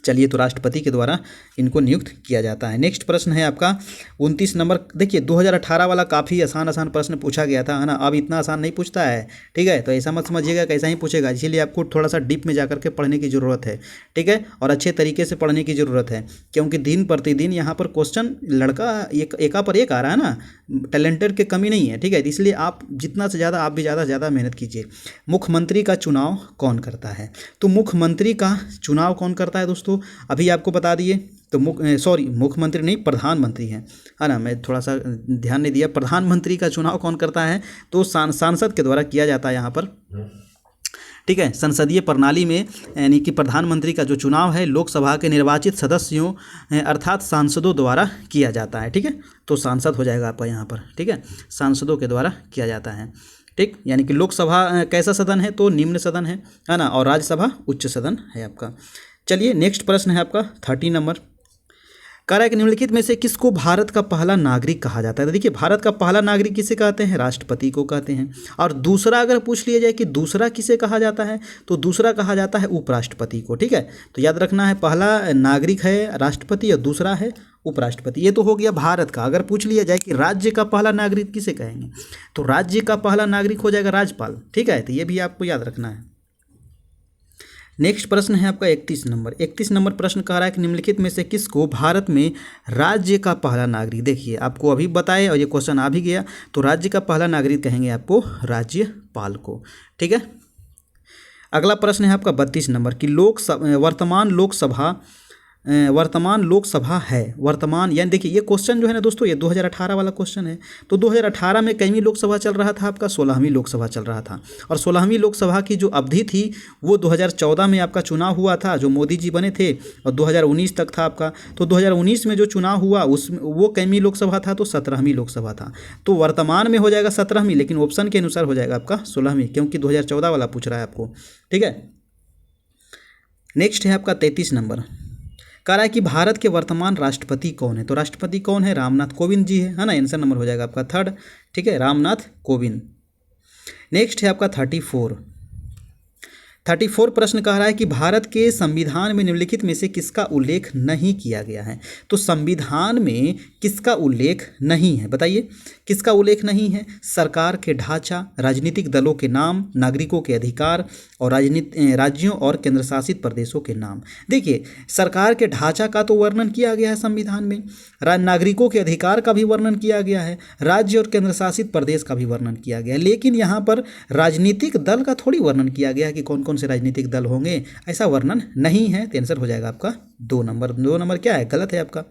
चलिए, तो राष्ट्रपति के द्वारा इनको नियुक्त किया जाता है। नेक्स्ट प्रश्न है आपका 29 नंबर। देखिए, 2018 वाला काफ़ी आसान प्रश्न पूछा गया था, है ना। अब इतना आसान नहीं पूछता है। ठीक है, तो ऐसा मत समझिएगा कैसा ही पूछेगा, इसीलिए आपको थोड़ा सा डीप में जाकर के पढ़ने की ज़रूरत है। ठीक है, और अच्छे तरीके से पढ़ने की ज़रूरत है, क्योंकि दिन प्रतिदिन यहाँ पर क्वेश्चन लड़का एका पर एक आ रहा है ना। टैलेंटेड की कमी नहीं है। ठीक है, इसलिए आप जितना से ज़्यादा आप भी ज़्यादा से ज़्यादा मेहनत कीजिए। मुख्यमंत्री का चुनाव कौन करता है? तो मुख्यमंत्री का चुनाव कौन करता है दोस्तों? अभी आपको बता दिए। तो मुख्यमंत्री नहीं, प्रधानमंत्री हैं, है ना। मैं थोड़ा सा ध्यान नहीं दिया। प्रधानमंत्री का चुनाव कौन करता है? तो सांसद के द्वारा किया जाता है यहाँ पर। ठीक है, संसदीय प्रणाली में यानी कि प्रधानमंत्री का जो चुनाव है लोकसभा के निर्वाचित सदस्यों अर्थात सांसदों द्वारा किया जाता है। ठीक है, तो सांसद हो जाएगा आपका यहाँ पर। ठीक है, सांसदों के द्वारा किया जाता है। ठीक, यानी कि लोकसभा कैसा सदन है? तो निम्न सदन है ना, और राज्यसभा उच्च सदन है आपका। चलिए, नेक्स्ट प्रश्न है आपका 30 नंबर। कह रहा है कि निम्नलिखित में से किसको भारत का पहला नागरिक कहा जाता है? तो देखिए, भारत का पहला नागरिक किसे कहते हैं? राष्ट्रपति को कहते हैं। और दूसरा अगर पूछ लिया जाए कि दूसरा किसे कहा जाता है, तो दूसरा कहा जाता है उपराष्ट्रपति को। ठीक है, तो याद रखना है, पहला नागरिक है राष्ट्रपति और दूसरा है उपराष्ट्रपति। ये तो हो गया भारत का। अगर पूछ लिया जाए कि राज्य का पहला नागरिक किसे कहेंगे, तो राज्य का पहला नागरिक हो जाएगा राज्यपाल। ठीक है, तो ये भी आपको याद रखना है। नेक्स्ट प्रश्न है आपका 31 नंबर। 31 नंबर प्रश्न कह रहा है कि निम्नलिखित में से किसको भारत में राज्य का पहला नागरिक? देखिए, आपको अभी बताए और ये क्वेश्चन आ भी गया, तो राज्य का पहला नागरिक कहेंगे आपको राज्यपाल को। ठीक है, अगला प्रश्न है आपका 32 नंबर कि वर्तमान लोकसभा है। वर्तमान यानी देखिए, ये क्वेश्चन जो है ना दोस्तों, ये 2018 वाला क्वेश्चन है। तो 2018 में कितनी लोकसभा चल रहा था आपका? 16वीं लोकसभा चल रहा था। और 16वीं लोकसभा की जो अवधि थी वो 2014 में आपका चुनाव हुआ था, जो मोदी जी बने थे, और 2019 तक था आपका। तो 2019 में जो चुनाव हुआ उसमें वो कितनी लोकसभा था? तो 17वीं लोकसभा था। तो वर्तमान में हो जाएगा 17वीं, लेकिन ऑप्शन के अनुसार हो जाएगा आपका 16वीं, क्योंकि 2014 वाला पूछ रहा है आपको। ठीक है, नेक्स्ट है आपका 33 नंबर। कह रहा है कि भारत के वर्तमान राष्ट्रपति कौन है? तो राष्ट्रपति कौन है? रामनाथ कोविंद जी है ना। आंसर नंबर हो जाएगा आपका 3rd। ठीक है, रामनाथ कोविंद। नेक्स्ट है आपका 34 प्रश्न कह रहा है कि भारत के संविधान में निम्नलिखित में से किसका उल्लेख नहीं किया गया है? तो संविधान में किसका उल्लेख नहीं है? बताइए, किसका उल्लेख नहीं है? सरकार के ढांचा, राजनीतिक दलों के नाम, नागरिकों के अधिकार और राज्यों और केंद्र शासित प्रदेशों के नाम। देखिए, सरकार के ढांचा का तो वर्णन किया गया है संविधान में, नागरिकों के अधिकार का भी वर्णन किया गया है, राज्य और केंद्र शासित प्रदेश का भी वर्णन किया गया है, लेकिन यहाँ पर राजनीतिक दल का थोड़ी वर्णन किया गया है कि कौन कौन से राजनीतिक दल होंगे, ऐसा वर्णन नहीं है। तो आंसर हो जाएगा आपका 2 नंबर। 2 नंबर क्या है, गलत है आपका।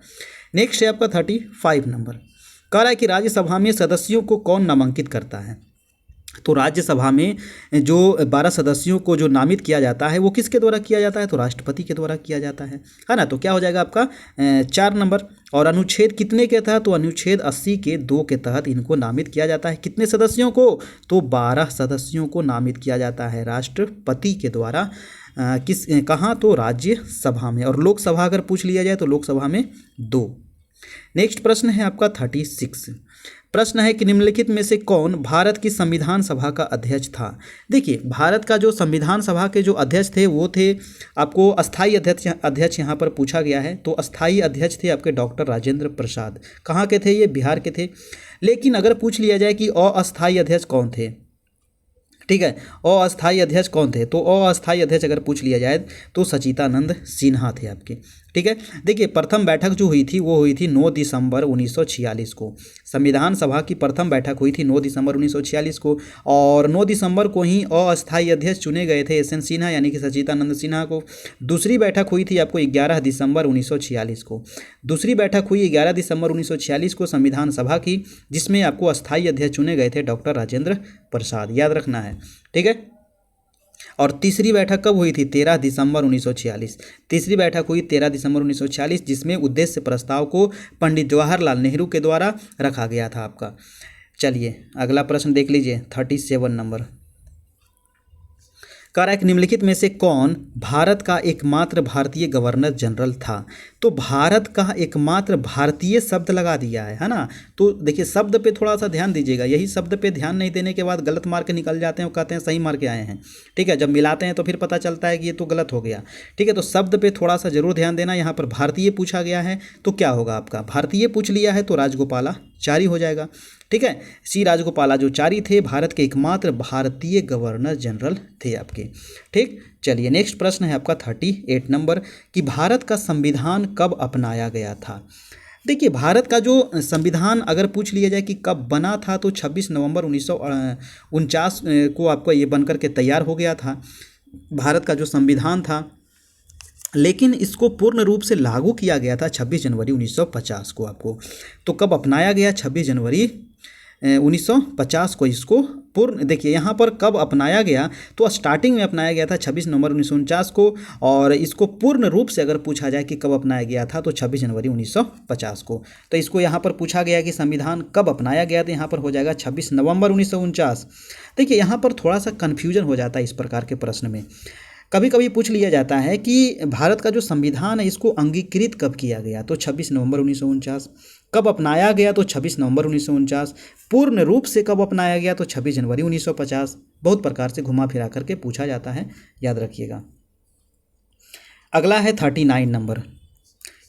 नेक्स्ट है आपका 35 नंबर। कह रहा है कि राज्यसभा में सदस्यों को कौन नामांकित करता है। तो राज्यसभा में जो 12 सदस्यों को जो नामित किया जाता है वो किसके द्वारा किया जाता है, तो राष्ट्रपति के द्वारा किया जाता है ना। तो क्या हो जाएगा आपका 4 नंबर। और अनुच्छेद कितने के तहत, तो अनुच्छेद 80 के 2 के तहत इनको नामित किया जाता है। कितने सदस्यों को, तो 12 सदस्यों को नामित किया जाता है राष्ट्रपति के द्वारा। कहाँ, तो राज्यसभा में। और लोकसभा अगर पूछ लिया जाए तो लोकसभा में 2। नेक्स्ट प्रश्न है आपका 36। प्रश्न है कि निम्नलिखित में से कौन भारत की संविधान सभा का अध्यक्ष था। देखिए, भारत का जो संविधान सभा के जो अध्यक्ष थे वो थे आपको अस्थाई अध्यक्ष यहाँ पर पूछा गया है। तो अस्थाई अध्यक्ष थे आपके डॉक्टर राजेंद्र प्रसाद। कहाँ के थे ये, बिहार के थे। लेकिन अगर पूछ लिया जाए कि अस्थाई अध्यक्ष कौन थे, ठीक है, अस्थाई अध्यक्ष कौन थे, तो अस्थाई अध्यक्ष अगर पूछ लिया जाए तो सचिदानंद सिन्हा थे आपके। ठीक है, देखिए प्रथम बैठक जो हुई थी वो हुई थी 9 दिसंबर 1946 को। संविधान सभा की प्रथम बैठक हुई थी 9 दिसंबर 1946 को। और 9 दिसंबर को ही अस्थाई अध्यक्ष चुने गए थे एस एन सिन्हा यानी कि सचिदानंद सिन्हा को। दूसरी बैठक हुई थी आपको 11 दिसंबर 1946 को। दूसरी बैठक हुई 11 दिसंबर 1946 को संविधान सभा की, जिसमें आपको अस्थाई अध्यक्ष चुने गए थे डॉक्टर राजेंद्र प्रसाद, याद रखना है। ठीक है, और तीसरी बैठक कब हुई थी, 13 दिसंबर 1946। तीसरी बैठक हुई 13 दिसंबर 1946, जिसमें उद्देश्य प्रस्ताव को पंडित जवाहरलाल नेहरू के द्वारा रखा गया था आपका। चलिए अगला प्रश्न देख लीजिए 37 नंबर। कह रहा है कि निम्नलिखित में से कौन भारत का एकमात्र भारतीय गवर्नर जनरल था। तो भारत का एकमात्र भारतीय शब्द लगा दिया है ना। तो देखिए शब्द पे थोड़ा सा ध्यान दीजिएगा, यही शब्द पे ध्यान नहीं देने के बाद गलत मार्क निकल जाते हैं और कहते हैं सही मार्क आए हैं। ठीक है, जब मिलाते हैं तो फिर पता चलता है कि ये तो गलत हो गया। ठीक है, तो शब्द पे थोड़ा सा जरूर ध्यान देना। यहाँ पर भारतीय पूछा गया है तो क्या होगा आपका, भारतीय पूछ लिया है तो राजगोपालाचारी हो जाएगा। ठीक है, सी राजगोपालाचारी थे भारत के एकमात्र भारतीय गवर्नर जनरल थे आपके। ठीक, चलिए नेक्स्ट प्रश्न है आपका 38 नंबर कि भारत का संविधान कब अपनाया गया था। देखिए भारत का जो संविधान अगर पूछ लिया जाए कि कब बना था तो 26 नवंबर 1949 को आपको ये बनकर के तैयार हो गया था भारत का जो संविधान था। लेकिन इसको पूर्ण रूप से लागू किया गया था 26 जनवरी 1950 को आपको। तो कब अपनाया गया, 26 जनवरी 1950 को इसको पूर्ण, देखिए यहाँ पर कब अपनाया गया तो स्टार्टिंग में अपनाया गया था 26 नवंबर 1949 को। और इसको पूर्ण रूप से अगर पूछा जाए कि कब अपनाया गया था तो 26 जनवरी 1950 को। तो इसको यहाँ पर पूछा गया कि संविधान कब अपनाया गया, तो यहाँ पर हो जाएगा 26 नवंबर 1949। देखिए यहाँ पर थोड़ा सा कन्फ्यूजन हो जाता है इस प्रकार के प्रश्न में। कभी कभी पूछ लिया जाता है कि भारत का जो संविधान है इसको अंगीकृत कब किया गया, तो 26 नवंबर 1949। कब अपनाया गया तो 26 नवंबर 1949। पूर्ण रूप से कब अपनाया गया तो 26 जनवरी 1950। बहुत प्रकार से घुमा फिरा करके पूछा जाता है, याद रखिएगा। अगला है 39 नंबर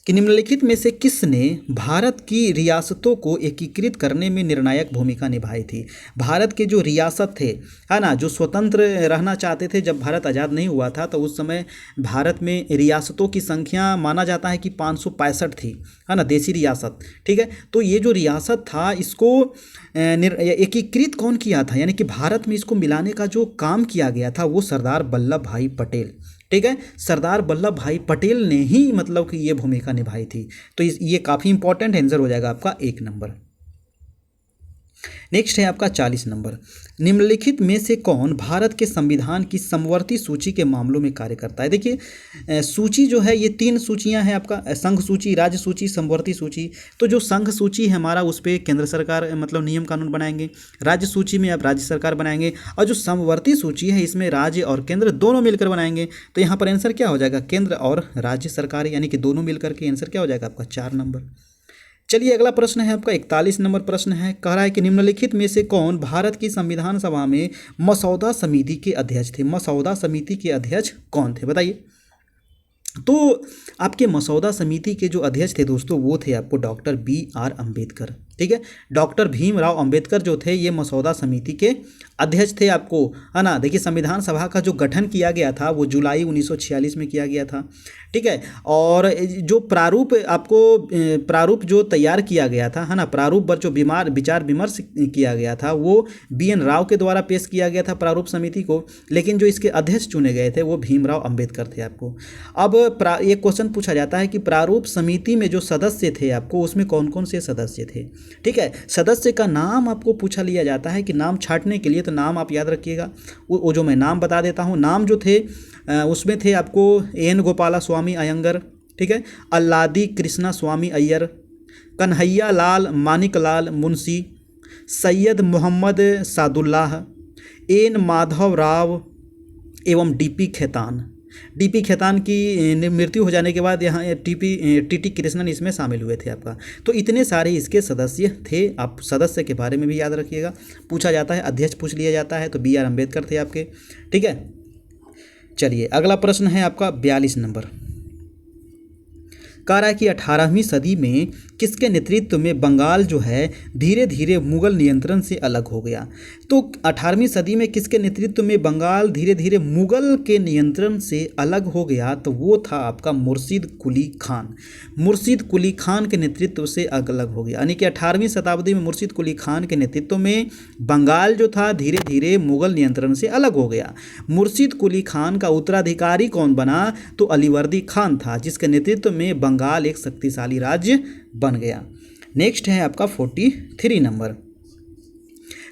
कि निम्नलिखित में से किसने भारत की रियासतों को एकीकृत करने में निर्णायक भूमिका निभाई थी। भारत के जो रियासत थे है ना, जो स्वतंत्र रहना चाहते थे, जब भारत आज़ाद नहीं हुआ था तो उस समय भारत में रियासतों की संख्या माना जाता है कि 565 थी, है ना, देसी रियासत। ठीक है, तो ये जो रियासत था इसको एकीकृत कौन किया था, यानी कि भारत में इसको मिलाने का जो काम किया गया था वो सरदार वल्लभ भाई पटेल। ठीक है, सरदार वल्लभ भाई पटेल ने ही मतलब कि ये भूमिका निभाई थी। तो ये काफ़ी इंपॉर्टेंट आंसर हो जाएगा आपका 1 नंबर। नेक्स्ट है आपका 40 नंबर। निम्नलिखित में से कौन भारत के संविधान की समवर्ती सूची के मामलों में कार्य करता है। देखिए सूची जो है ये 3 सूचियां हैं आपका, संघ सूची, राज्य सूची, समवर्ती सूची। तो जो संघ सूची है हमारा उस पर केंद्र सरकार मतलब नियम कानून बनाएंगे, राज्य सूची में आप राज्य सरकार बनाएंगे, और जो समवर्ती सूची है इसमें राज्य और केंद्र दोनों मिलकर बनाएंगे। तो यहाँ पर आंसर क्या हो जाएगा, केंद्र और राज्य सरकार, यानी कि दोनों मिलकर के आंसर क्या हो जाएगा आपका 4 नंबर। चलिए अगला प्रश्न है आपका 41 नंबर प्रश्न है। कह रहा है कि निम्नलिखित में से कौन भारत की संविधान सभा में मसौदा समिति के अध्यक्ष थे। मसौदा समिति के अध्यक्ष कौन थे बताइए। तो आपके मसौदा समिति के जो अध्यक्ष थे दोस्तों वो थे आपको डॉक्टर BR अम्बेडकर। ठीक है। डॉक्टर भीमराव अंबेडकर जो थे ये मसौदा समिति के अध्यक्ष थे आपको, है ना। देखिए संविधान सभा का जो गठन किया गया था वो जुलाई 1946 में किया गया था, ठीक है। और जो प्रारूप आपको प्रारूप जो तैयार किया गया था, है ना, प्रारूप पर जो विचार विमर्श किया गया था वो BN राव के द्वारा पेश किया गया था प्रारूप समिति को, लेकिन जो इसके अध्यक्ष चुने गए थे वो भीमराव अंबेडकर थे आपको। अब एक क्वेश्चन पूछा जाता है कि प्रारूप समिति में जो सदस्य थे आपको उसमें कौन कौन से सदस्य थे, ठीक है। सदस्य का नाम आपको पूछा लिया जाता है कि नाम छांटने के लिए, तो नाम आप याद रखिएगा, वो जो मैं नाम बता देता हूँ। नाम जो थे उसमें थे आपको N गोपाला स्वामी अयंगर, ठीक है, अल्लादी कृष्णा स्वामी अय्यर, कन्हैया लाल मानिक लाल मुंशी, सैयद मोहम्मद सादुल्लाह, N माधव राव एवं DP खेतान। DP खेतान की मृत्यु हो जाने के बाद यहाँ TT कृष्णन इसमें शामिल हुए थे आपका। तो इतने सारे इसके सदस्य थे। आप सदस्य के बारे में भी याद रखिएगा, पूछा जाता है, अध्यक्ष पूछ लिया जाता है, तो BR अम्बेडकर थे आपके, ठीक है। चलिए अगला प्रश्न है आपका 42 नंबर। कह रहा है कि 18वीं सदी में किसके नेतृत्व में बंगाल जो है धीरे धीरे मुगल नियंत्रण से अलग हो गया। तो 18वीं सदी में किसके नेतृत्व में बंगाल धीरे धीरे मुगल के नियंत्रण से अलग हो गया, तो वो था आपका मुर्शिद कुली खान। मुर्शिद कुली खान के नेतृत्व से अलग हो गया, यानी कि 18वीं शताब्दी में मुर्शिद कुली खान के नेतृत्व में बंगाल जो था धीरे धीरे मुगल नियंत्रण से अलग हो गया। मुर्शिद कुली खान का उत्तराधिकारी कौन बना, तो अलीवर्दी खान था, जिसके नेतृत्व में बंगाल एक शक्तिशाली राज्य बन गया। नेक्स्ट है आपका 43 नंबर।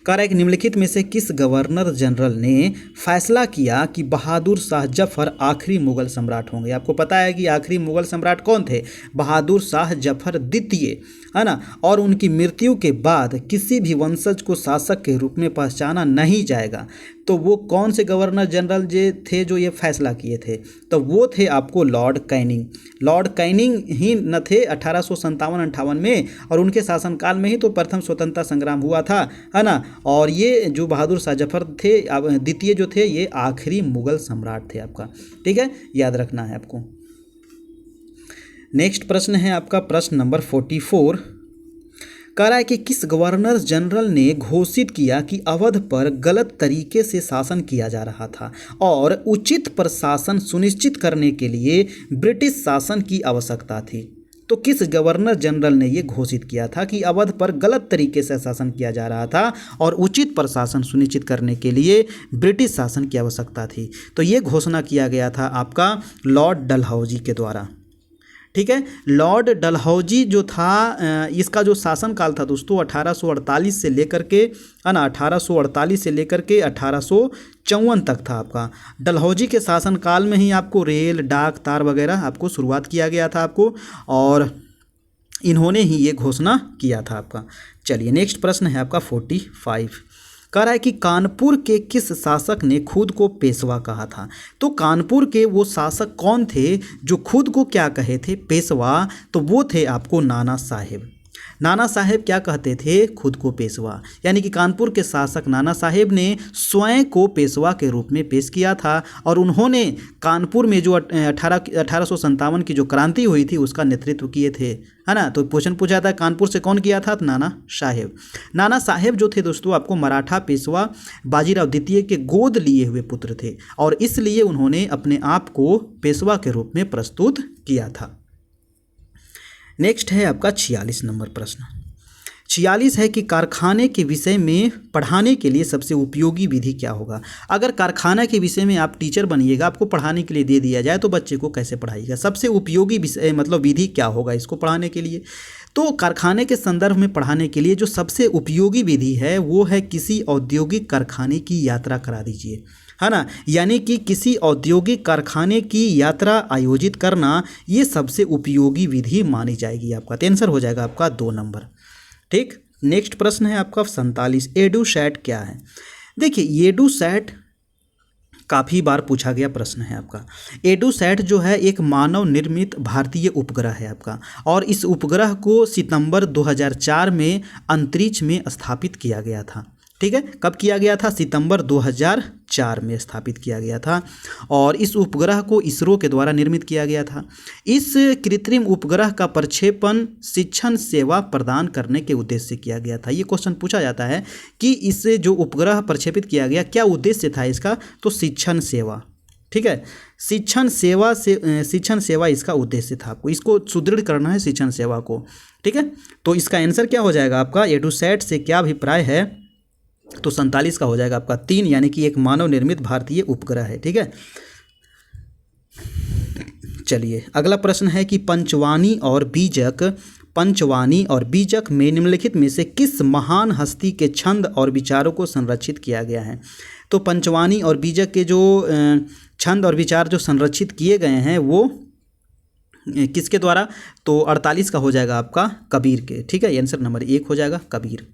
कह रहा है कि निम्नलिखित में से किस गवर्नर जनरल ने फैसला किया कि बहादुर शाह जफर आखिरी मुगल सम्राट होंगे। आपको पता है कि आखिरी मुगल सम्राट कौन थे, बहादुर शाह जफर द्वितीय, है ना। और उनकी मृत्यु के बाद किसी भी वंशज को शासक के रूप में पहचाना नहीं जाएगा। तो वो कौन से गवर्नर जनरल थे जो ये फैसला किए थे, तो वो थे आपको लॉर्ड कैनिंग। लॉर्ड कैनिंग ही न थे 1857-58 में, और उनके शासनकाल में ही तो प्रथम स्वतंत्रता संग्राम हुआ था, है ना। और ये जो बहादुर शाह जफर थे द्वितीय जो थे ये आखिरी मुगल सम्राट थे आपका, ठीक है, याद रखना है आपको। नेक्स्ट प्रश्न है आपका प्रश्न नंबर 44। कह रहा है कि किस गवर्नर जनरल ने घोषित किया कि अवध पर गलत तरीके से शासन किया जा रहा था और उचित प्रशासन सुनिश्चित करने के लिए ब्रिटिश शासन की आवश्यकता थी। तो किस गवर्नर जनरल ने ये घोषित किया था कि अवध पर गलत तरीके से शासन किया जा रहा था और उचित प्रशासन सुनिश्चित करने के लिए ब्रिटिश शासन की आवश्यकता थी। तो ये घोषणा किया गया था आपका लॉर्ड डलहौजी के द्वारा, ठीक है। लॉर्ड डलहौजी जो था इसका जो शासनकाल था दोस्तों 1848 से लेकर के, है ना, 1848 से लेकर के 1854 तक था आपका। डलहौजी के शासनकाल में ही आपको रेल, डाक, तार वगैरह आपको शुरुआत किया गया था आपको, और इन्होंने ही ये घोषणा किया था आपका। चलिए नेक्स्ट प्रश्न है आपका 45। कह रहा है कि कानपुर के किस शासक ने खुद को पेशवा कहा था। तो कानपुर के वो शासक कौन थे जो खुद को क्या कहे थे, पेशवा, तो वो थे आपको नाना साहेब। नाना साहेब क्या कहते थे, खुद को पेशवा, यानी कि कानपुर के शासक नाना साहेब ने स्वयं को पेशवा के रूप में पेश किया था, और उन्होंने कानपुर में जो 1857 की जो क्रांति हुई थी उसका नेतृत्व किए थे, है ना। तो क्वेश्चन पूछा था कानपुर से कौन किया था, तो नाना साहेब। नाना साहेब जो थे दोस्तों आपको मराठा पेशवा बाजीराव द्वितीय के गोद लिए हुए पुत्र थे, और इसलिए उन्होंने अपने आप को पेशवा के रूप में प्रस्तुत किया था। नेक्स्ट है आपका 46 नंबर प्रश्न। 46 है कि कारखाने के विषय में पढ़ाने के लिए सबसे उपयोगी विधि क्या होगा। अगर कारखाना के विषय में आप टीचर बनिएगा, आपको पढ़ाने के लिए दे दिया जाए, तो बच्चे को कैसे पढ़ाइएगा, सबसे उपयोगी विषय मतलब विधि क्या होगा इसको पढ़ाने के लिए। तो कारखाने के संदर्भ में पढ़ाने के लिए जो सबसे उपयोगी विधि है वो है किसी औद्योगिक कारखाने की यात्रा करा दीजिए, है ना। यानी कि किसी औद्योगिक कारखाने की यात्रा आयोजित करना ये सबसे उपयोगी विधि मानी जाएगी आपका। तो आंसर हो जाएगा आपका 2 नंबर, ठीक। नेक्स्ट प्रश्न है आपका 47। एडुसैट क्या है। देखिए एडुसैट काफ़ी बार पूछा गया प्रश्न है आपका। एडुसैट जो है एक मानव निर्मित भारतीय उपग्रह है आपका, और इस उपग्रह को सितंबर 2004 में अंतरिक्ष में स्थापित किया गया था। ठीक है, कब किया गया था? सितंबर 2004 में स्थापित किया गया था और इस उपग्रह को इसरो के द्वारा निर्मित किया गया था। इस कृत्रिम उपग्रह का प्रक्षेपण शिक्षण सेवा प्रदान करने के उद्देश्य से किया गया था। ये क्वेश्चन पूछा जाता है कि इससे जो उपग्रह प्रक्षेपित किया गया क्या उद्देश्य था इसका? तो शिक्षण सेवा। ठीक है, शिक्षण सेवा इसका उद्देश्य था। आपको इसको सुदृढ़ करना है शिक्षण सेवा को। ठीक है, तो इसका आंसर क्या हो जाएगा आपका? एडुसैट से क्या अभिप्राय है? तो 47 का हो जाएगा आपका 3, यानी कि एक मानव निर्मित भारतीय उपग्रह है। ठीक है, चलिए अगला प्रश्न है कि पंचवानी और बीजक में निम्नलिखित में से किस महान हस्ती के छंद और विचारों को संरक्षित किया गया है? तो पंचवानी और बीजक के जो छंद और विचार जो संरक्षित किए गए हैं वो किसके द्वारा? तो 48 का हो जाएगा आपका कबीर के। ठीक है, आंसर नंबर 1 हो जाएगा कबीर।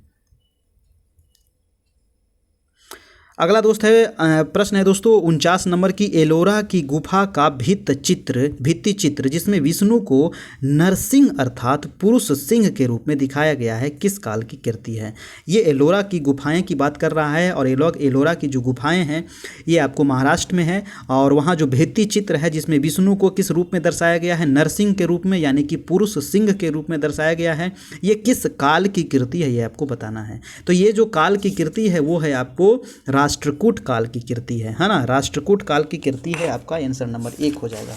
अगला दोस्त है प्रश्न है दोस्तों 49 नंबर की एलोरा की गुफा का भित्ति चित्र जिसमें विष्णु को नरसिंह अर्थात पुरुष सिंह के रूप में दिखाया गया है किस काल की कृति है? ये एलोरा की गुफाएं की बात कर रहा है और एलोरा की जो गुफाएं हैं ये आपको महाराष्ट्र में है और वहाँ जो भित्ति चित्र है जिसमें विष्णु को किस रूप में दर्शाया गया है? नरसिंह के रूप में, यानी कि पुरुष सिंह के रूप में दर्शाया गया है। ये किस काल की कृति है ये आपको बताना है। तो ये जो काल की कृति है वो है आपको राष्ट्रकूट काल की कृति है ना? राष्ट्रकूट काल की कृति है आपका आंसर नंबर 1 हो जाएगा।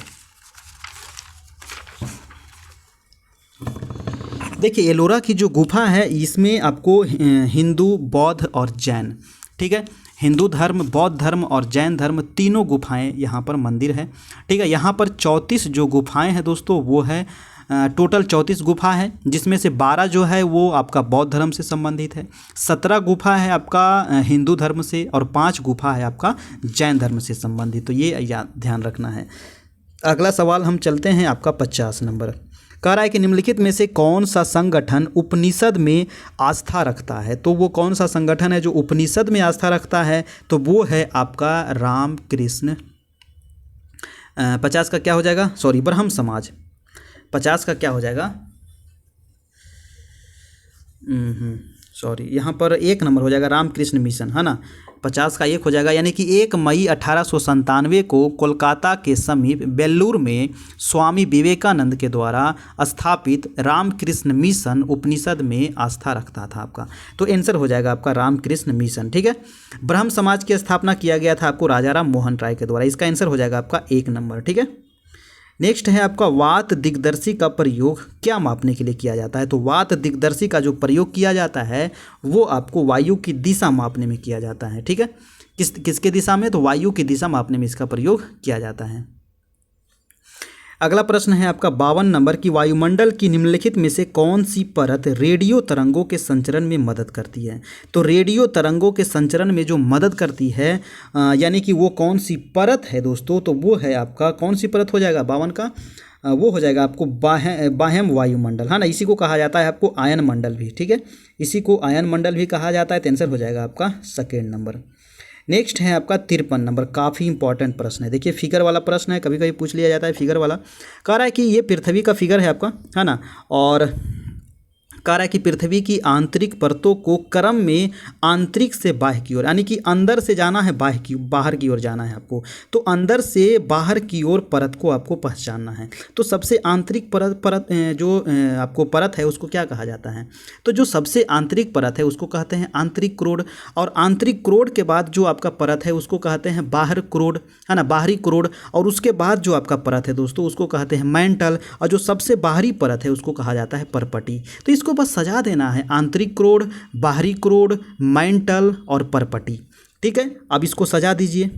देखिए एलोरा की जो गुफा है इसमें आपको हिंदू, बौद्ध और जैन, ठीक है, हिंदू धर्म, बौद्ध धर्म और जैन धर्म तीनों गुफाएं यहाँ पर मंदिर है। ठीक है, यहाँ पर 34 जो गुफाएं हैं दोस्तों वो है टोटल 34 गुफा है जिसमें से 12 जो है वो आपका बौद्ध धर्म से संबंधित है, 17 गुफा है आपका हिंदू धर्म से और 5 गुफा है आपका जैन धर्म से संबंधित। तो ये ध्यान रखना है। अगला सवाल हम चलते हैं आपका 50 नंबर। कह रहा है कि निम्नलिखित में से कौन सा संगठन उपनिषद में आस्था रखता है? तो वो कौन सा संगठन है जो उपनिषद में आस्था रखता है? तो वो है आपका रामकृष्ण 50 का क्या हो जाएगा? सॉरी, ब्रह्म समाज। 50 का क्या हो जाएगा? सॉरी, यहाँ पर 1 नंबर हो जाएगा रामकृष्ण मिशन, है ना? 50 का 1 हो जाएगा, यानी कि 1 मई 1897 को कोलकाता के समीप बेल्लूर में स्वामी विवेकानंद के द्वारा स्थापित रामकृष्ण मिशन उपनिषद में आस्था रखता था आपका। तो आंसर हो जाएगा आपका रामकृष्ण मिशन। ठीक है, ब्रह्म समाज की स्थापना किया गया था आपको राजाराम मोहन राय के द्वारा। इसका आंसर हो जाएगा आपका 1 नंबर। ठीक है, नेक्स्ट है आपका वात दिग्दर्शी का प्रयोग क्या मापने के लिए किया जाता है? तो वात दिग्दर्शी का जो प्रयोग किया जाता है वो आपको वायु की दिशा मापने में किया जाता है। ठीक है, किसके दिशा में? तो वायु की दिशा मापने में इसका प्रयोग किया जाता है। अगला प्रश्न है आपका 52 नंबर की वायुमंडल की निम्नलिखित में से कौन सी परत रेडियो तरंगों के संचरण में मदद करती है? तो रेडियो तरंगों के संचरण में जो मदद करती है यानी कि वो कौन सी परत है दोस्तों? तो वो है आपका कौन सी परत हो जाएगा 52 का? वो हो जाएगा आपको बाह्यम वायुमंडल, है ना? इसी को कहा जाता है आपको आयन मंडल भी। ठीक है, इसी को आयन मंडल भी कहा जाता है। तो आंसर हो जाएगा आपका 2 नंबर। नेक्स्ट है आपका 53 नंबर, काफ़ी इंपॉर्टेंट प्रश्न है। देखिए फिगर वाला प्रश्न है, कभी कभी पूछ लिया जाता है फिगर वाला। कह रहा है कि ये पृथ्वी का फिगर है आपका, है ना? और कह रहा है कि पृथ्वी की आंतरिक परतों को क्रम में आंतरिक से बाह्य की ओर, यानी कि अंदर से जाना है बाहर की ओर जाना है आपको। तो अंदर से बाहर की ओर परत को आपको पहचानना है। तो सबसे आंतरिक परत जो आपको परत है उसको क्या कहा जाता है? तो जो सबसे आंतरिक परत है उसको कहते हैं आंतरिक क्रोड, और आंतरिक क्रोड के बाद जो आपका परत है उसको कहते हैं बाहर क्रोड, है ना? बाहरी क्रोड। और उसके बाद जो आपका परत है दोस्तों उसको कहते हैं मेंटल, और जो सबसे बाहरी परत है उसको कहा जाता है परपटी। तो इसको बस सजा देना है, आंतरिक क्रोड, बाहरी क्रोड, मेंटल और परपटी। ठीक है, अब इसको सजा दीजिए।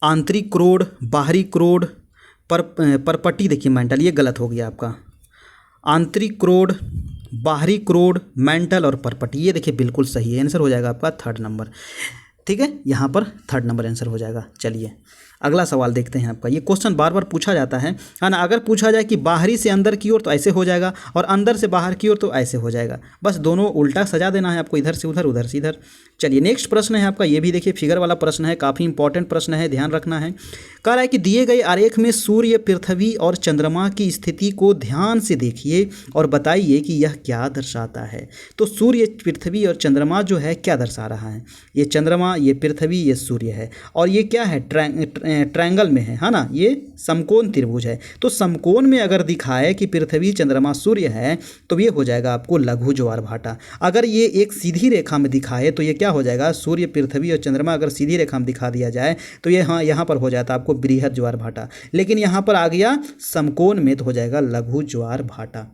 आंतरिक क्रोड, बाहरी क्रोड, परपटी, देखिए मेंटल ये गलत हो गया आपका। आंतरिक क्रोड, बाहरी क्रोड, मेंटल और परपटी, ये देखिए बिल्कुल सही है। आंसर हो जाएगा आपका 3rd नंबर। ठीक है, यहाँ पर 3rd नंबर आंसर हो जाएगा। चलिए अगला सवाल देखते हैं आपका, ये क्वेश्चन बार बार पूछा जाता है ना। अगर पूछा जाए कि बाहरी से अंदर की ओर तो ऐसे हो जाएगा, और अंदर से बाहर की ओर तो ऐसे हो जाएगा, बस दोनों उल्टा सजा देना है आपको, इधर से उधर उधर से इधर। चलिए नेक्स्ट प्रश्न है आपका, ये भी देखिए फिगर वाला प्रश्न है, काफ़ी इंपॉर्टेंट प्रश्न है, ध्यान रखना है। कह रहा है कि दिए गए आरेख में सूर्य, पृथ्वी और चंद्रमा की स्थिति को ध्यान से देखिए और बताइए कि यह क्या दर्शाता है। तो सूर्य, पृथ्वी और चंद्रमा जो है क्या दर्शा रहा है, ये चंद्रमा, ये पृथ्वी, ये सूर्य है, और ये क्या है, ट्रायंगल में है ना, ये समकोण त्रिभुज है। तो समकोण में अगर दिखाए कि पृथ्वी, चंद्रमा, सूर्य है तो ये हो जाएगा आपको लघु ज्वार भाटा। अगर ये एक सीधी रेखा में दिखाए तो ये क्या हो जाएगा, सूर्य, पृथ्वी और चंद्रमा अगर सीधी रेखा में दिखा दिया जाए तो ये हाँ यहाँ पर हो जाता आपको बृहद ज्वार भाटा, लेकिन यहाँ पर आ गया समकोण में तो हो जाएगा लघु ज्वार भाटा।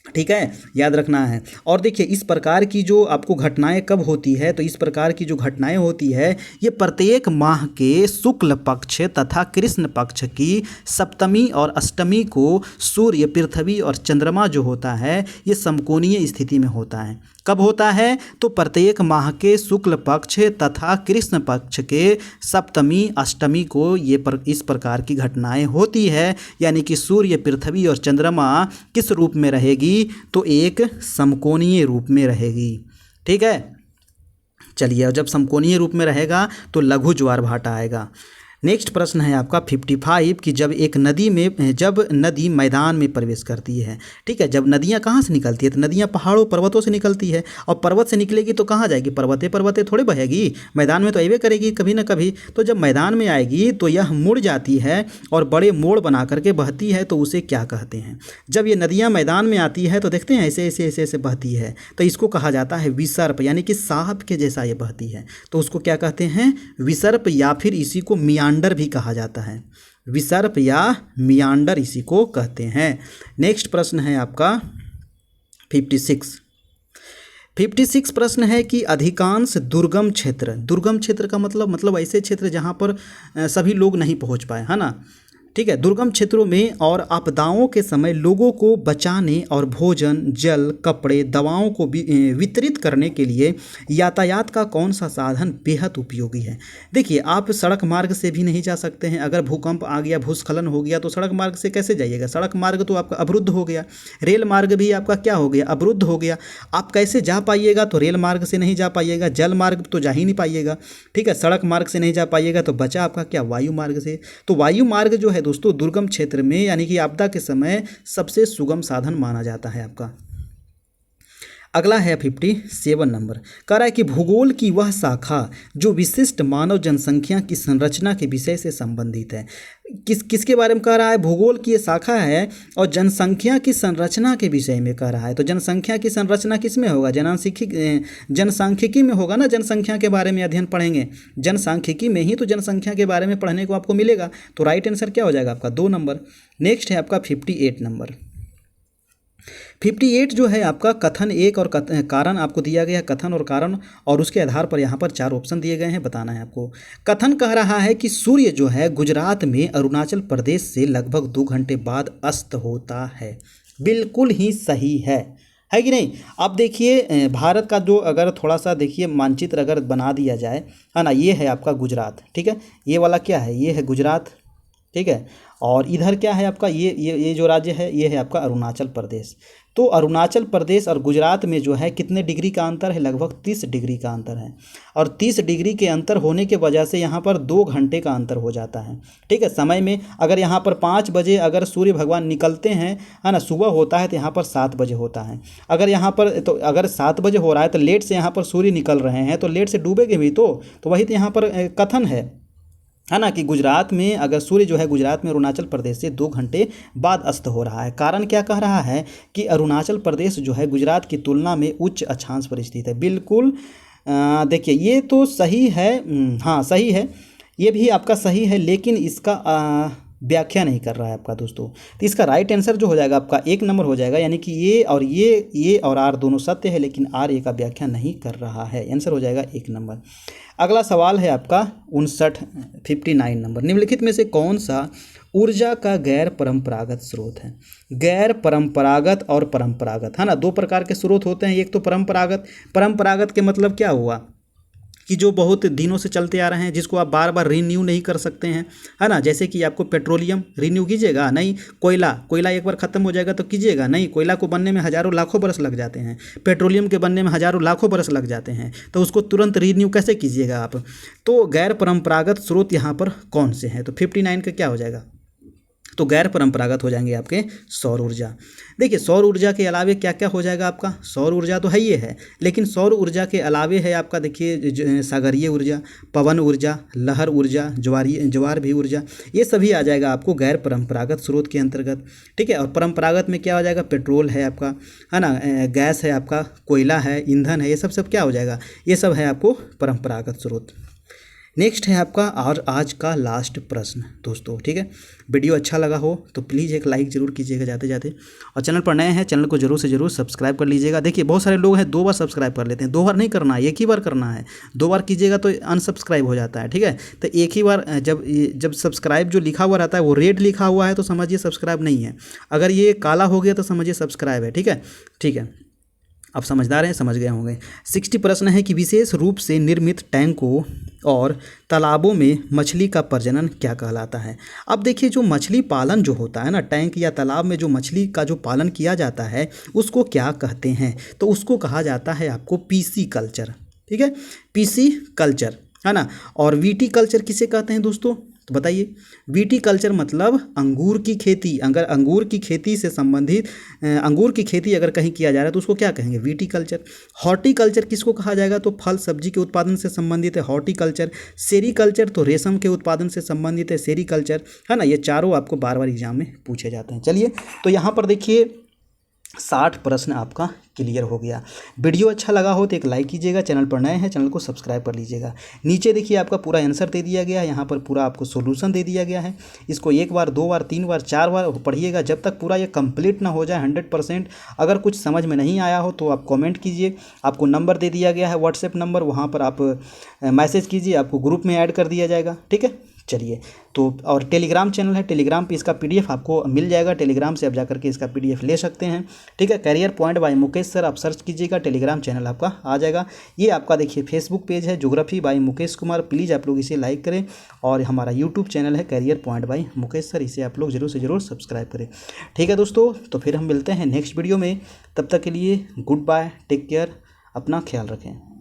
ठीक है, याद रखना है। और देखिए इस प्रकार की जो आपको घटनाएं कब होती है, तो इस प्रकार की जो घटनाएं होती है ये प्रत्येक माह के शुक्ल पक्ष तथा कृष्ण पक्ष की सप्तमी और अष्टमी को सूर्य, पृथ्वी और चंद्रमा जो होता है ये समकोणीय स्थिति में होता है। कब होता है, तो प्रत्येक माह के शुक्ल पक्ष तथा कृष्ण पक्ष के सप्तमी अष्टमी को इस प्रकार की घटनाएं होती है, यानी कि सूर्य, पृथ्वी और चंद्रमा किस रूप में रहेगी, तो एक समकोणीय रूप में रहेगी। ठीक है, चलिए, और जब समकोणीय रूप में रहेगा तो लघु ज्वार भाटा आएगा। नेक्स्ट प्रश्न है आपका 55 कि जब नदी मैदान में प्रवेश करती है, ठीक है, जब नदियाँ कहाँ से निकलती है, तो नदियाँ पहाड़ों पर्वतों से निकलती है, और पर्वत से निकलेगी तो कहाँ जाएगी, पर्वते थोड़े बहेगी, मैदान में तो आइए करेगी कभी ना कभी। तो जब मैदान में आएगी तो यह मुड़ जाती है और बड़े मोड़ बना करके बहती है, तो उसे क्या कहते हैं। जब ये नदियाँ मैदान में आती है तो देखते हैं ऐसे ऐसे ऐसे ऐसे बहती है, तो इसको कहा जाता है विसर्प, यानी कि सांप के जैसा ये बहती है, तो उसको क्या कहते हैं, विसर्प, या फिर इसी को मियांडर भी कहा जाता है, विसर्प या मियांडर इसी को कहते हैं। नेक्स्ट प्रश्न है आपका 56 प्रश्न है कि अधिकांश दुर्गम क्षेत्र का मतलब ऐसे क्षेत्र जहां पर सभी लोग नहीं पहुंच पाए, है ना, ठीक है, दुर्गम क्षेत्रों में और आपदाओं के समय लोगों को बचाने और भोजन, जल, कपड़े, दवाओं को वितरित करने के लिए यातायात का कौन सा साधन बेहद उपयोगी है। देखिए आप सड़क मार्ग से भी नहीं जा सकते हैं, अगर भूकंप आ गया, भूस्खलन हो गया तो सड़क मार्ग से कैसे जाइएगा, सड़क मार्ग तो आपका अवरुद्ध हो गया, रेल मार्ग भी आपका क्या हो गया, अवरुद्ध हो गया, आप कैसे जा पाइएगा, तो रेल मार्ग से नहीं जा पाइएगा, जल मार्ग तो जा ही नहीं पाइएगा, ठीक है, सड़क मार्ग से नहीं जा पाइएगा, तो बचा आपका क्या, वायु मार्ग से। तो वायु मार्ग जो है दोस्तों दुर्गम क्षेत्र में यानी कि आपदा के समय सबसे सुगम साधन माना जाता है आपका। अगला है 57 नंबर, कह रहा है कि भूगोल की वह शाखा जो विशिष्ट मानव जनसंख्या की संरचना के विषय से संबंधित है। किसके बारे में कह रहा है, भूगोल की ये शाखा है और जनसंख्या की संरचना के विषय में कह रहा है। तो जनसंख्या की संरचना किस में होगा, जनसांख्यिकी में होगा ना, जनसंख्या के बारे में अध्ययन पढ़ेंगे, जनसांख्यिकी में ही तो जनसंख्या के बारे में पढ़ने को आपको मिलेगा। तो राइट आंसर क्या हो जाएगा आपका 2 नंबर। नेक्स्ट है आपका 58 नंबर। 58 जो है आपका कथन एक और कारण आपको दिया गया है, कथन और कारण, और उसके आधार पर यहाँ पर 4 ऑप्शन दिए गए हैं, बताना है आपको। कथन कह रहा है कि सूर्य जो है गुजरात में अरुणाचल प्रदेश से लगभग 2 घंटे बाद अस्त होता है। बिल्कुल ही सही है कि नहीं। अब देखिए भारत का जो अगर थोड़ा सा देखिए मानचित्र अगर बना दिया जाए, है ना, ये है आपका गुजरात, ठीक है, ये वाला क्या है, ये है गुजरात, ठीक है, और इधर क्या है आपका, ये जो राज्य है ये है आपका अरुणाचल प्रदेश। तो अरुणाचल प्रदेश और गुजरात में जो है कितने डिग्री का अंतर है, लगभग 30 डिग्री का अंतर है, और 30 डिग्री के अंतर होने के वजह से यहाँ पर 2 घंटे का अंतर हो जाता है, ठीक है, समय में। अगर यहाँ पर 5 बजे अगर सूर्य भगवान निकलते हैं, है ना, सुबह होता है, तो यहाँ पर 7 बजे होता है। अगर यहाँ पर तो अगर 7 बजे हो रहा है तो लेट से यहाँ पर सूर्य निकल रहे हैं, तो लेट से डूबेंगे भी, तो वही तो यहाँ पर कथन है ना, कि गुजरात में अगर सूर्य जो है गुजरात में अरुणाचल प्रदेश से 2 घंटे बाद अस्त हो रहा है। कारण क्या कह रहा है कि अरुणाचल प्रदेश जो है गुजरात की तुलना में उच्च अक्षांश पर स्थित है। बिल्कुल देखिए ये तो सही है, हाँ सही है, ये भी आपका सही है, लेकिन इसका व्याख्या नहीं कर रहा है आपका दोस्तों। तो इसका राइट आंसर जो हो जाएगा आपका 1 नंबर हो जाएगा, यानी कि ये और आर दोनों सत्य है, लेकिन आर ए का व्याख्या नहीं कर रहा है। आंसर हो जाएगा 1 नंबर। अगला सवाल है आपका 59 नंबर। निम्नलिखित में से कौन सा ऊर्जा का गैर परंपरागत स्रोत है। गैर परंपरागत और परंपरागत, है ना, 2 प्रकार के स्रोत होते हैं। एक तो परंपरागत के मतलब क्या हुआ कि जो बहुत दिनों से चलते आ रहे हैं, जिसको आप बार बार रिन्यू नहीं कर सकते हैं, है ना। जैसे कि आपको पेट्रोलियम रिन्यू कीजिएगा नहीं, कोयला एक बार ख़त्म हो जाएगा तो कीजिएगा नहीं, कोयला को बनने में हज़ारों लाखों बरस लग जाते हैं, पेट्रोलियम के बनने में हज़ारों लाखों बरस लग जाते हैं, तो उसको तुरंत रिन्यू कैसे कीजिएगा आप। तो गैर परंपरागत स्रोत यहाँ पर कौन से हैं, तो 59 का क्या हो जाएगा, तो गैर परंपरागत हो जाएंगे आपके सौर ऊर्जा। देखिए सौर ऊर्जा के अलावे क्या क्या हो जाएगा आपका, सौर ऊर्जा तो है ही है, लेकिन सौर ऊर्जा के अलावे है आपका देखिए सागरीय ऊर्जा, पवन ऊर्जा, लहर ऊर्जा, ज्वार भी ऊर्जा, ये सभी आ जाएगा आपको गैर परंपरागत स्रोत के अंतर्गत। ठीक है, और परंपरागत में क्या हो जाएगा, पेट्रोल है आपका, है ना, गैस है आपका, कोयला है, ईंधन है, ये सब क्या हो जाएगा, ये सब है आपको परंपरागत स्रोत। नेक्स्ट है आपका और आज का लास्ट प्रश्न दोस्तों। ठीक है, वीडियो अच्छा लगा हो तो प्लीज़ एक लाइक ज़रूर कीजिएगा जाते जाते, और चैनल पर नए हैं चैनल को जरूर से जरूर सब्सक्राइब कर लीजिएगा। देखिए बहुत सारे लोग हैं 2 बार सब्सक्राइब कर लेते हैं, 2 बार नहीं करना है, एक ही बार करना है। 2 बार कीजिएगा तो अनसब्सक्राइब हो जाता है। ठीक है, तो एक ही बार जब सब्सक्राइब जो लिखा हुआ रहता है वो रेड लिखा हुआ है तो समझिए सब्सक्राइब नहीं है, अगर ये काला हो गया तो समझिए सब्सक्राइब है। ठीक है, ठीक है, आप समझदार हैं, समझ गए होंगे। 60 प्रश्न है कि विशेष रूप से निर्मित टैंकों और तालाबों में मछली का प्रजनन क्या कहलाता है। अब देखिए जो मछली पालन जो होता है ना, टैंक या तालाब में जो मछली का जो पालन किया जाता है उसको क्या कहते हैं, तो उसको कहा जाता है आपको पीसी कल्चर। ठीक है, पीसी कल्चर, है ना। और वीटी कल्चर किसे कहते हैं दोस्तों, तो बताइए। वीटी कल्चर मतलब अंगूर की खेती, अगर अंगूर की खेती से संबंधित अंगूर की खेती अगर कहीं किया जा रहा है तो उसको क्या कहेंगे, वीटी कल्चर। हॉर्टिकल्चर किसको कहा जाएगा, तो फल सब्जी के उत्पादन से संबंधित है हॉर्टिकल्चर। सेरीकल्चर तो रेशम के उत्पादन से संबंधित है सेरीकल्चर, है ना। ये चारों आपको बार बार एग्जाम में पूछे जाते हैं। चलिए तो यहाँ पर देखिए 60 प्रश्न आपका क्लियर हो गया। वीडियो अच्छा लगा हो तो एक लाइक कीजिएगा, चैनल पर नए हैं चैनल को सब्सक्राइब कर लीजिएगा। नीचे देखिए आपका पूरा आंसर दे दिया गया है, यहाँ पर पूरा आपको सॉल्यूशन दे दिया गया है। इसको 1 बार 2 बार 3 बार 4 बार पढ़िएगा जब तक पूरा ये कंप्लीट ना हो जाए 100%। अगर कुछ समझ में नहीं आया हो तो आप कमेंट कीजिए, आपको नंबर दे दिया गया है व्हाट्सएप नंबर, वहाँ पर आप मैसेज कीजिए, आपको ग्रुप में ऐड कर दिया जाएगा। ठीक है, चलिए तो और टेलीग्राम चैनल है, टेलीग्राम पे इसका पीडीएफ आपको मिल जाएगा, टेलीग्राम से आप जाकर के इसका पीडीएफ ले सकते हैं। ठीक है, career point by Mukesh sir आप सर्च कीजिएगा, टेलीग्राम चैनल आपका आ जाएगा। ये आपका देखिए फेसबुक पेज है geography bye Mukesh Kumar, please आप लोग इसे लाइक करें। और हमारा यूट्यूब चैनल है career point by Mukesh sir, इसे आप लोग जरूर से जरूर सब्सक्राइब करें। ठीक है दोस्तों, तो फिर हम मिलते हैं नेक्स्ट वीडियो में, तब तक के लिए गुड बाय, टेक केयर, अपना ख्याल रखें।